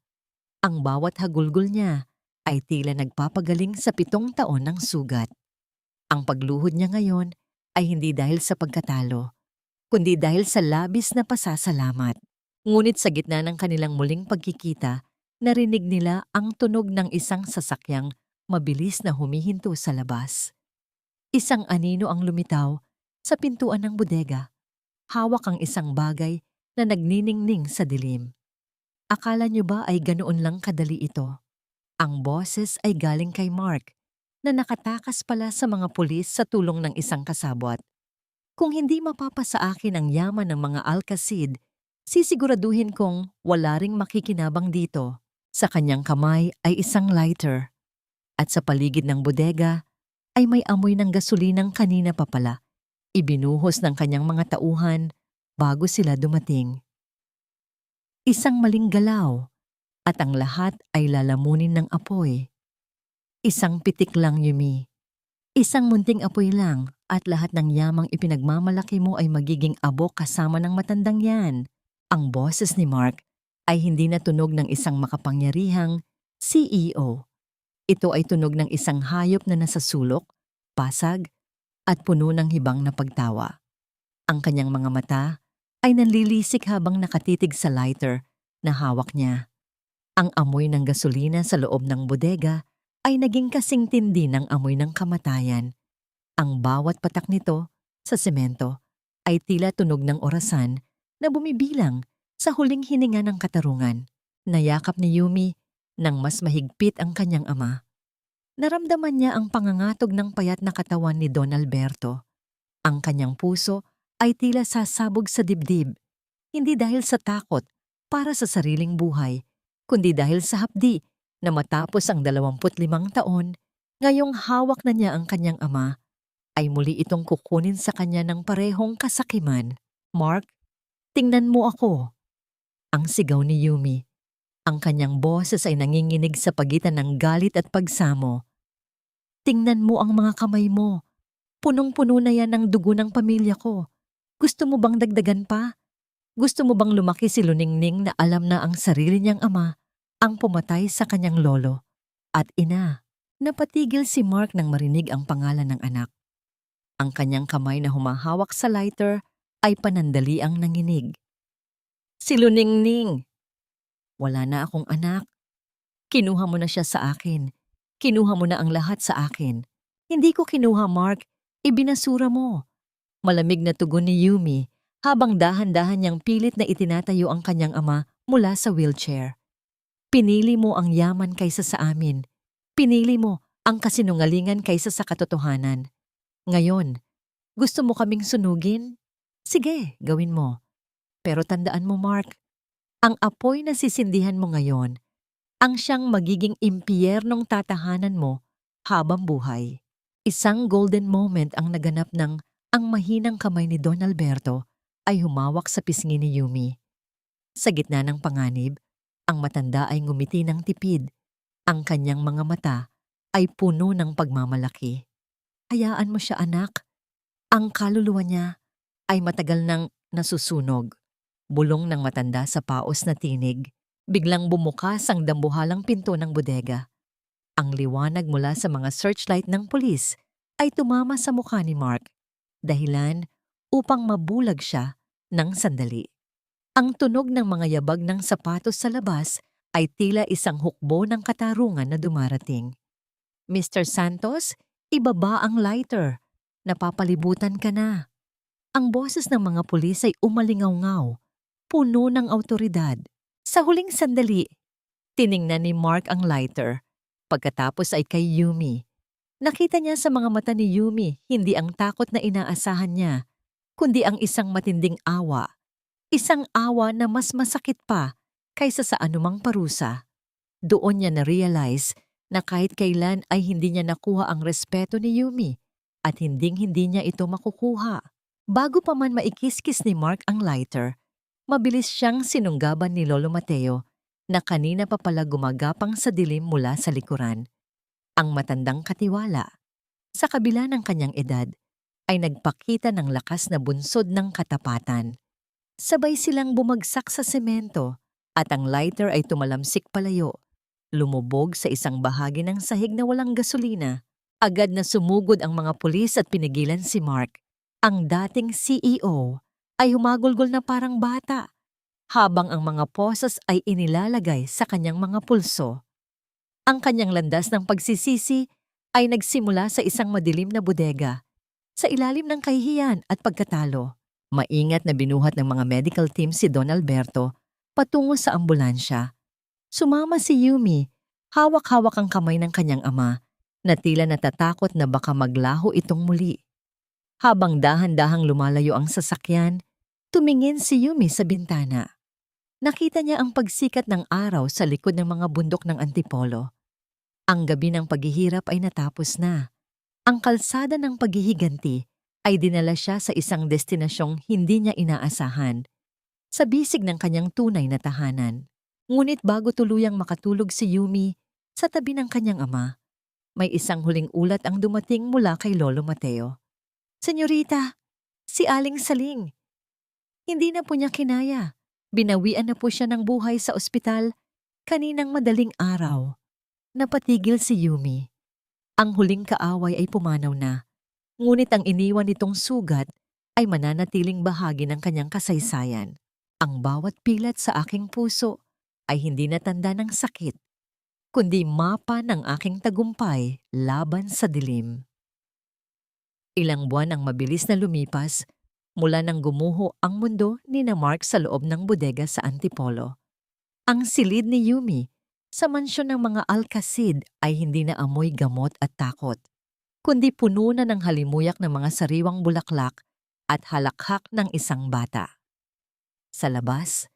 Ang bawat hagulgol niya ay tila nagpapagaling sa 7 taon ng sugat. Ang pagluhod niya ngayon ay hindi dahil sa pagkatalo, kundi dahil sa labis na pasasalamat. Ngunit sa gitna ng kanilang muling pagkikita, narinig nila ang tunog ng isang sasakyang mabilis na humihinto sa labas. Isang anino ang lumitaw sa pintuan ng bodega. hawak ang isang bagay na nagniningning sa dilim. Akala niyo ba ay ganoon lang kadali ito? Ang boses ay galing kay Mark, na nakatakas pala sa mga pulis sa tulong ng isang kasabwat. Kung hindi mapapa sa akin ang yaman ng mga Alcacid, sisiguraduhin kong wala ring makikinabang dito. Sa kanyang kamay ay isang lighter. At sa paligid ng bodega ay may amoy ng gasolinang kanina pa pala. Ibinuhos ng kanyang mga tauhan bago sila dumating. Isang maling galaw at ang lahat ay lalamunin ng apoy. Isang pitik lang, Yumi. Isang munting apoy lang at lahat ng yamang ipinagmamalaki mo ay magiging abo kasama ng matandang yan. Ang boses ni Mark ay hindi na tunog ng isang makapangyarihang CEO. Ito ay tunog ng isang hayop na nasa sulok, pasag, at puno ng hibang na pagtawa. Ang kanyang mga mata ay nanlilisik habang nakatitig sa lighter na hawak niya. Ang amoy ng gasolina sa loob ng bodega ay naging kasing tindi ng amoy ng kamatayan. Ang bawat patak nito sa semento ay tila tunog ng orasan na bumibilang sa huling hininga ng katarungan. Nayakap ni Yumi nang mas mahigpit ang kanyang ama. Naramdaman niya ang pangangatog ng payat na katawan ni Don Alberto. Ang kanyang puso ay tila sasabog sa dibdib, hindi dahil sa takot para sa sariling buhay, kundi dahil sa hapdi na matapos ang 25 taon, ngayong hawak na niya ang kanyang ama, ay muli itong kukunin sa kanya ng parehong kasakiman. Mark, tingnan mo ako. Ang sigaw ni Yumi. Ang kanyang boses ay nanginginig sa pagitan ng galit at pagsamo. Tingnan mo ang mga kamay mo. Punong-puno na yan ng dugo ng pamilya ko. Gusto mo bang dagdagan pa? Gusto mo bang lumaki si Luningning na alam na ang sarili niyang ama ang pumatay sa kanyang lolo at ina? Napatigil si Mark nang marinig ang pangalan ng anak. Ang kanyang kamay na humahawak sa lighter ay panandaliang nanginig. Si Luningning! Wala na akong anak. Kinuha mo na siya sa akin. Kinuha mo na ang lahat sa akin. Hindi ko kinuha, Mark. Ibinasura mo. Malamig na tugon ni Yumi habang dahan-dahan niyang pilit na itinatayo ang kanyang ama mula sa wheelchair. Pinili mo ang yaman kaysa sa amin. Pinili mo ang kasinungalingan kaysa sa katotohanan. Ngayon, gusto mo kaming sunugin? Sige, gawin mo. Pero tandaan mo, Mark, ang apoy na sisindihan mo ngayon, ang siyang magiging impyernong tatahanan mo habang buhay. Isang golden moment ang naganap ng ang mahinang kamay ni Don Alberto ay humawak sa pisngi ni Yumi. Sa gitna ng panganib, ang matanda ay ngumiti ng tipid. Ang kanyang mga mata ay puno ng pagmamalaki. Hayaan mo siya, anak. Ang kaluluwa niya ay matagal nang nasusunog. Bulong ng matanda sa paos na tinig. Biglang bumukas ang dambuhalang pinto ng bodega. Ang liwanag mula sa mga searchlight ng pulis ay tumama sa mukha ni Mark, dahilan upang mabulag siya ng sandali. Ang tunog ng mga yabag ng sapatos sa labas ay tila isang hukbo ng katarungan na dumarating. Mr. Santos, ibaba ang lighter. Napapalibutan ka na. Ang boses ng mga pulis ay umalingaw-ngaw, puno ng awtoridad. Sa huling sandali, tiningnan ni Mark ang lighter. Pagkatapos ay kay Yumi. Nakita niya sa mga mata ni Yumi hindi ang takot na inaasahan niya, kundi ang isang matinding awa. Isang awa na mas masakit pa kaysa sa anumang parusa. Doon niya na-realize na kahit kailan ay hindi niya nakuha ang respeto ni Yumi at hinding-hindi niya ito makukuha. Bago pa man maikiskis ni Mark ang lighter, mabilis siyang sinunggaban ni Lolo Mateo na kanina pa pala gumagapang sa dilim mula sa likuran. Ang matandang katiwala, sa kabila ng kanyang edad, ay nagpakita ng lakas na bunsod ng katapatan. Sabay silang bumagsak sa semento at ang lighter ay tumalamsik palayo. Lumubog sa isang bahagi ng sahig na walang gasolina. Agad na sumugod ang mga pulis at pinigilan si Mark. Ang dating CEO ay humagulgol na parang bata, habang ang mga posas ay inilalagay sa kanyang mga pulso. Ang kanyang landas ng pagsisisi ay nagsimula sa isang madilim na bodega, sa ilalim ng kahihiyan at pagkatalo. Maingat na binuhat ng mga medical team si Don Alberto patungo sa ambulansya. Sumama si Yumi, hawak-hawak ang kamay ng kanyang ama, na tila natatakot na baka maglaho itong muli. Habang dahan-dahang lumalayo ang sasakyan, tumingin si Yumi sa bintana. Nakita niya ang pagsikat ng araw sa likod ng mga bundok ng Antipolo. Ang gabi ng paghihirap ay natapos na. Ang kalsada ng paghihiganti ay dinala siya sa isang destinasyong hindi niya inaasahan, sa bisig ng kanyang tunay na tahanan. Ngunit bago tuluyang makatulog si Yumi sa tabi ng kanyang ama, may isang huling ulat ang dumating mula kay Lolo Mateo. "Senyorita, si Aling Saling." Hindi na po niya kinaya. Binawian na po siya ng buhay sa ospital kaninang madaling araw. Napatigil si Yumi. Ang huling kaaway ay pumanaw na, ngunit ang iniwan nitong sugat ay mananatiling bahagi ng kanyang kasaysayan. Ang bawat pilat sa aking puso ay hindi natanda ng sakit, kundi mapa ng aking tagumpay laban sa dilim. Ilang buwan ang mabilis na lumipas mula nang gumuho ang mundo ni na Mark sa loob ng bodega sa Antipolo. Ang silid ni Yumi sa mansyon ng mga Alcacid ay hindi na amoy gamot at takot, kundi puno na ng halimuyak ng mga sariwang bulaklak at halakhak ng isang bata. Sa labas,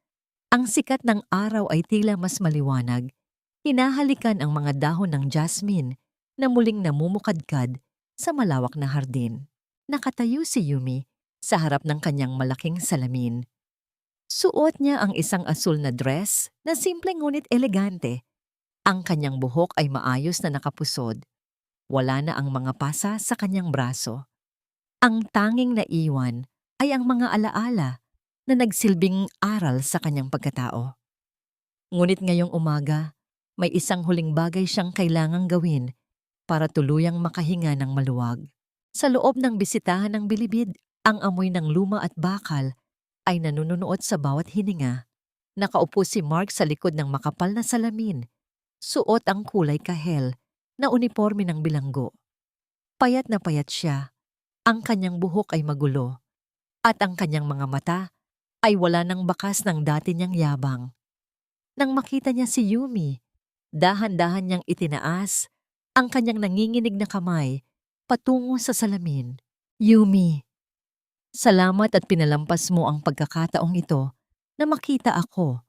ang sikat ng araw ay tila mas maliwanag. Hinahalikan ang mga dahon ng jasmine na muling namumukadkad sa malawak na hardin. Nakatayo si Yumi sa harap ng kanyang malaking salamin. Suot niya ang isang asul na dress na simple ngunit elegante. Ang kanyang buhok ay maayos na nakapusod. Wala na ang mga pasa sa kanyang braso. Ang tanging naiwan ay ang mga alaala na nagsilbing aral sa kanyang pagkatao. Ngunit ngayong umaga, may isang huling bagay siyang kailangang gawin para tuluyang makahinga ng maluwag. Sa loob ng bisitahan ng bilibid, ang amoy ng luma at bakal ay nanunuot sa bawat hininga. Nakaupo si Mark sa likod ng makapal na salamin. Suot ang kulay kahel na uniporme ng bilanggo. Payat na payat siya. Ang kanyang buhok ay magulo. At ang kanyang mga mata ay wala ng bakas ng dati niyang yabang. Nang makita niya si Yumi, dahan-dahan niyang itinaas ang kanyang nanginginig na kamay patungo sa salamin. "Yumi, salamat at pinalampas mo ang pagkakataong ito na makita ako,"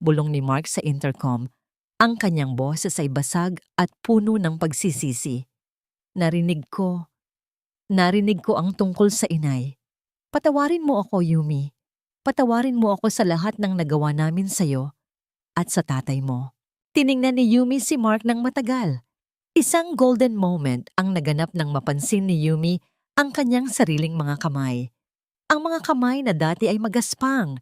bulong ni Mark sa intercom. Ang kanyang boses ay basag at puno ng pagsisisi. Narinig ko ang tungkol sa inay. Patawarin mo ako, Yumi. Patawarin mo ako sa lahat ng nagawa namin sa'yo at sa tatay mo." Tiningnan ni Yumi si Mark ng matagal. Isang golden moment ang naganap nang mapansin ni Yumi ang kanyang sariling mga kamay. Ang mga kamay na dati ay magaspang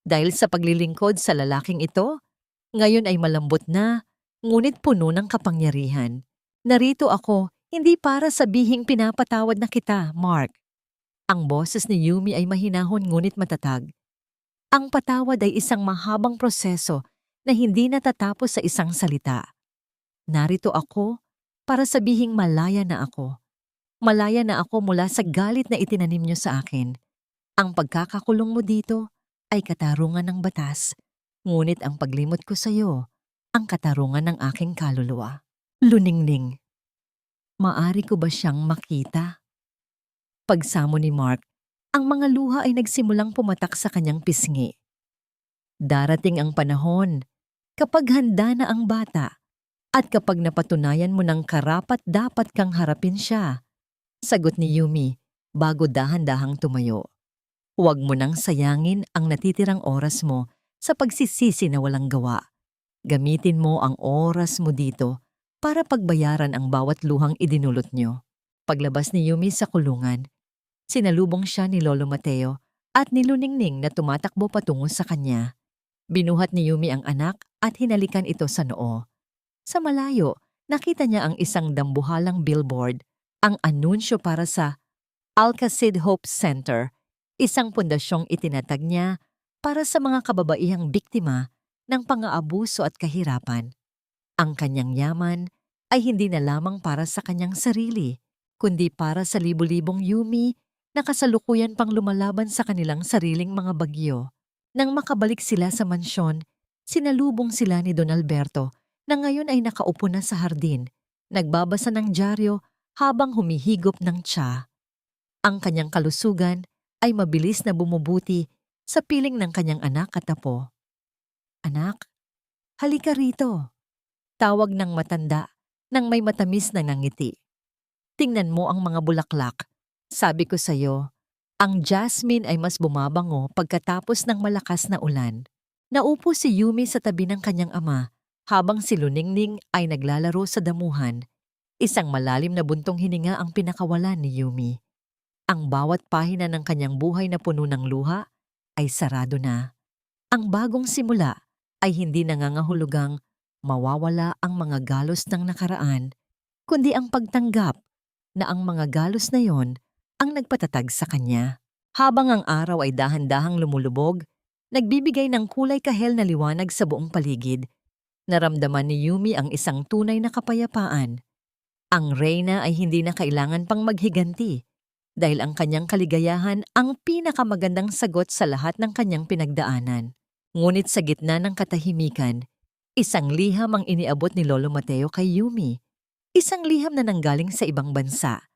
dahil sa paglilingkod sa lalaking ito, ngayon ay malambot na, ngunit puno ng kapangyarihan. "Narito ako, hindi para sabihing pinapatawad na kita, Mark." Ang boses ni Yumi ay mahinahon ngunit matatag. Ang patawad ay isang mahabang proseso na hindi natatapos sa isang salita. "Narito ako para sabihing malaya na ako. Malaya na ako mula sa galit na itinanim niyo sa akin. Ang pagkakakulong mo dito ay katarungan ng batas. Ngunit ang paglimot ko sa iyo, ang katarungan ng aking kaluluwa." Luningning. Maari ko ba siyang makita? Pagsamo ni Mark, ang mga luha ay nagsimulang pumatak sa kanyang pisngi. Darating ang panahon, kapag handa na ang bata, at kapag napatunayan mo ng karapat-dapat kang harapin siya, sagot ni Yumi bago dahan-dahang tumayo. "Huwag mo nang sayangin ang natitirang oras mo sa pagsisisi na walang gawa. Gamitin mo ang oras mo dito para pagbayaran ang bawat luhang idinulot niyo." Paglabas ni Yumi sa kulungan, sinalubong siya ni Lolo Mateo at ni Luningning na tumatakbo patungo sa kanya. Binuhat ni Yumi ang anak at hinalikan ito sa noo. Sa malayo, nakita niya ang isang dambuhalang billboard, ang anunsyo para sa Alcacid Hope Center, isang pundasyong itinatag niya para sa mga kababaihang biktima ng pang-aabuso at kahirapan. Ang kanyang yaman ay hindi na lamang para sa kanyang sarili, kundi para sa libu-libong Yumi na kasalukuyan pang lumalaban sa kanilang sariling mga bagyo. Nang makabalik sila sa mansyon, sinalubong sila ni Don Alberto na ngayon ay nakaupo na sa hardin, nagbabasa ng dyaryo habang humihigop ng tsa. Ang kanyang kalusugan ay mabilis na bumubuti sa piling ng kanyang anak at apo. "Anak, halika rito," tawag ng matanda nang may matamis na ngiti. "Tingnan mo ang mga bulaklak. Sabi ko sa'yo, ang jasmine ay mas bumabango pagkatapos ng malakas na ulan." Naupo si Yumi sa tabi ng kanyang ama habang si Luningning ay naglalaro sa damuhan. Isang malalim na buntong hininga ang pinakawalan ni Yumi. Ang bawat pahina ng kanyang buhay na puno ng luha ay sarado na. Ang bagong simula ay hindi nangangahulugang mawawala ang mga galos ng nakaraan, kundi ang pagtanggap na ang mga galos na yon ang nagpatatag sa kanya. Habang ang araw ay dahan-dahang lumulubog, nagbibigay ng kulay kahel na liwanag sa buong paligid, naramdaman ni Yumi ang isang tunay na kapayapaan. Ang reyna ay hindi na kailangan pang maghiganti dahil ang kanyang kaligayahan ang pinakamagandang sagot sa lahat ng kanyang pinagdaanan. Ngunit sa gitna ng katahimikan, isang liham ang iniabot ni Lolo Mateo kay Yumi. Isang liham na nanggaling sa ibang bansa,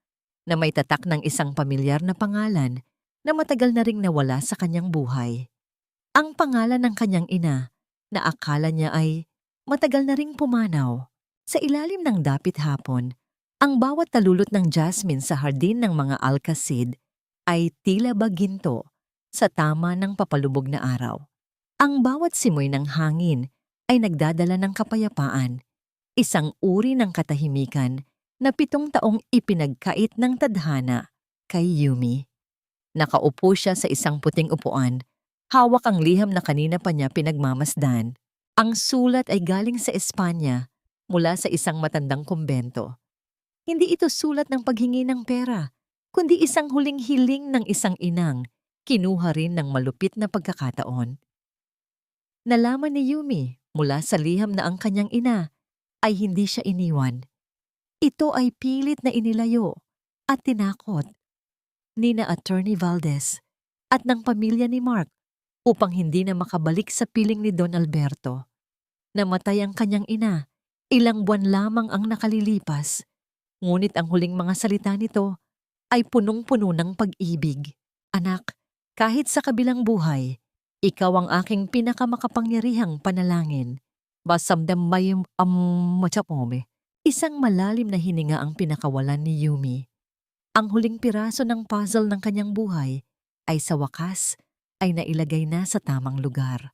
na may tatak ng isang pamilyar na pangalan na matagal na ring nawala sa kanyang buhay. Ang pangalan ng kanyang ina na akala niya ay matagal na ring pumanaw. Sa ilalim ng dapit hapon, ang bawat talulot ng jasmine sa hardin ng mga alcacid ay tila ba ginto sa tama ng papalubog na araw. Ang bawat simoy ng hangin ay nagdadala ng kapayapaan, isang uri ng katahimikan na 7 taong ipinagkait ng tadhana kay Yumi. Nakaupo siya sa isang puting upuan, hawak ang liham na kanina pa niya pinagmamasdan. Ang sulat ay galing sa Espanya mula sa isang matandang kumbento. Hindi ito sulat ng paghingi ng pera, kundi isang huling hiling ng isang inang, kinuha rin ng malupit na pagkakataon. Nalaman ni Yumi mula sa liham na ang kanyang ina ay hindi siya iniwan. Ito ay pilit na inilayo at tinakot ni na Attorney Valdez at ng pamilya ni Mark upang hindi na makabalik sa piling ni Don Alberto. Namatay ang kanyang ina, ilang buwan lamang ang nakalilipas. Ngunit ang huling mga salita nito ay punong-puno ng pag-ibig. "Anak, kahit sa kabilang buhay, ikaw ang aking pinakamakapangyarihang panalangin. Basamdam may machapome." Isang malalim na hininga ang pinakawalan ni Yumi. Ang huling piraso ng puzzle ng kanyang buhay ay sa wakas ay nailagay na sa tamang lugar.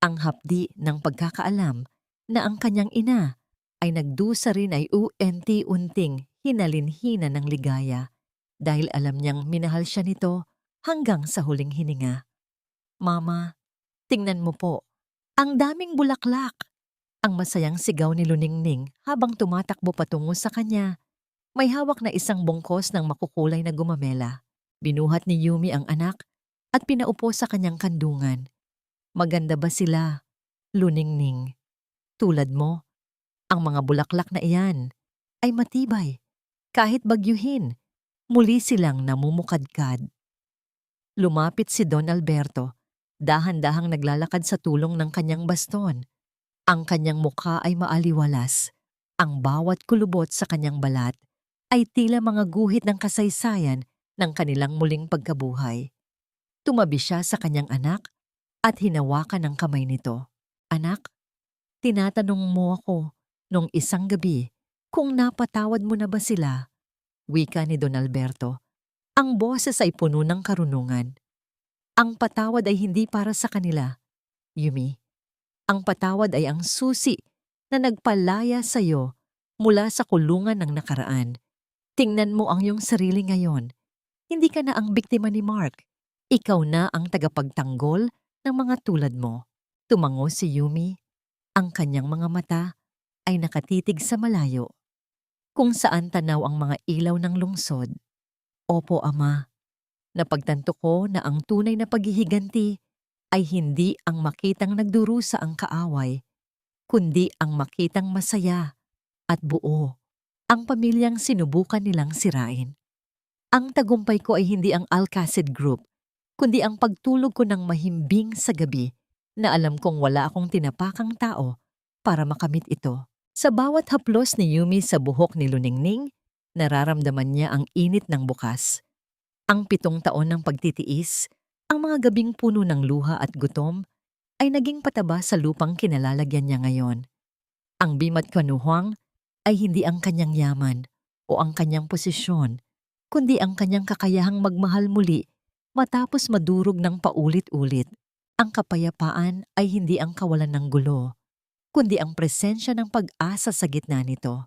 Ang hapdi ng pagkakaalam na ang kanyang ina ay nagdusa rin ay unti-unting hinalinhina ng ligaya dahil alam niyang minahal siya nito hanggang sa huling hininga. "Mama, tingnan mo po, ang daming bulaklak!" Ang masayang sigaw ni Luningning habang tumatakbo patungo sa kanya. May hawak na isang bungkos ng makukulay na gumamela. Binuhat ni Yumi ang anak at pinaupo sa kanyang kandungan. "Maganda ba sila, Luningning? Tulad mo, ang mga bulaklak na iyan ay matibay. Kahit bagyuhin, muli silang namumukadkad." Lumapit si Don Alberto, dahan-dahang naglalakad sa tulong ng kanyang baston. Ang kanyang mukha ay maaliwalas. Ang bawat kulubot sa kanyang balat ay tila mga guhit ng kasaysayan ng kanilang muling pagkabuhay. Tumabi siya sa kanyang anak at hinawakan ang kamay nito. "Anak, tinatanong mo ako nung isang gabi kung napatawad mo na ba sila?" Wika ni Don Alberto. Ang boses ay puno ng karunungan. "Ang patawad ay hindi para sa kanila, Yumi. Ang patawad ay ang susi na nagpalaya sa iyo mula sa kulungan ng nakaraan. Tingnan mo ang iyong sarili ngayon. Hindi ka na ang biktima ni Mark. Ikaw na ang tagapagtanggol ng mga tulad mo." Tumango si Yumi. Ang kanyang mga mata ay nakatitig sa malayo, kung saan tanaw ang mga ilaw ng lungsod. "Opo, Ama. Napagtanto ko na ang tunay na paghihiganti ay hindi ang makitang nagdurusa ang kaaway, kundi ang makitang masaya at buo ang pamilyang sinubukan nilang sirain." Ang tagumpay ko ay hindi ang Alcacid Group, kundi ang pagtulog ko ng mahimbing sa gabi na alam kong wala akong tinapakang tao para makamit ito. Sa bawat haplos ni Yumi sa buhok ni Luningning, nararamdaman niya ang init ng bukas. Ang 7 taon ng pagtitiis, ang mga gabing puno ng luha at gutom, ay naging pataba sa lupang kinalalagyan niya ngayon. Ang Bimat Kanuhuang ay hindi ang kanyang yaman o ang kanyang posisyon, kundi ang kanyang kakayahang magmahal muli matapos madurog ng paulit-ulit. Ang kapayapaan ay hindi ang kawalan ng gulo, kundi ang presensya ng pag-asa sa gitna nito.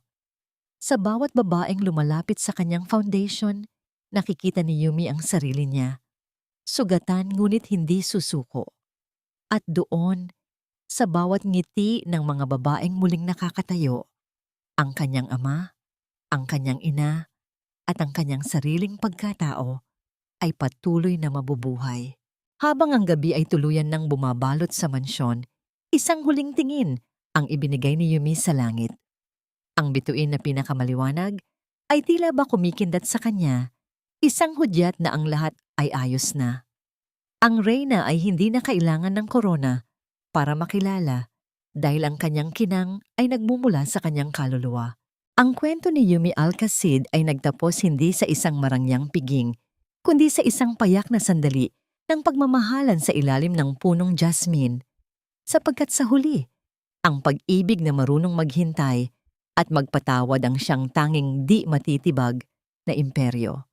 Sa bawat babaeng lumalapit sa kanyang foundation, nakikita ni Yumi ang sarili niya. Sugatan ngunit hindi susuko. At doon, sa bawat ngiti ng mga babaeng muling nakakatayo, ang kanyang ama, ang kanyang ina, at ang kanyang sariling pagkatao ay patuloy na mabubuhay. Habang ang gabi ay tuluyan ng bumabalot sa mansyon, isang huling tingin ang ibinigay ni Yumi sa langit. Ang bituin na pinakamaliwanag ay tila ba kumikindat sa kanya, isang hudyat na ang lahat ay ayos na. Ang reyna ay hindi na kailangan ng korona para makilala dahil ang kanyang kinang ay nagmumula sa kanyang kaluluwa. Ang kwento ni Yumi Alcacid ay nagtapos hindi sa isang marangyang piging, kundi sa isang payak na sandali ng pagmamahalan sa ilalim ng punong jasmine. Sapagkat sa huli, ang pag-ibig na marunong maghintay at magpatawad ang siyang tanging di matitibag na imperyo.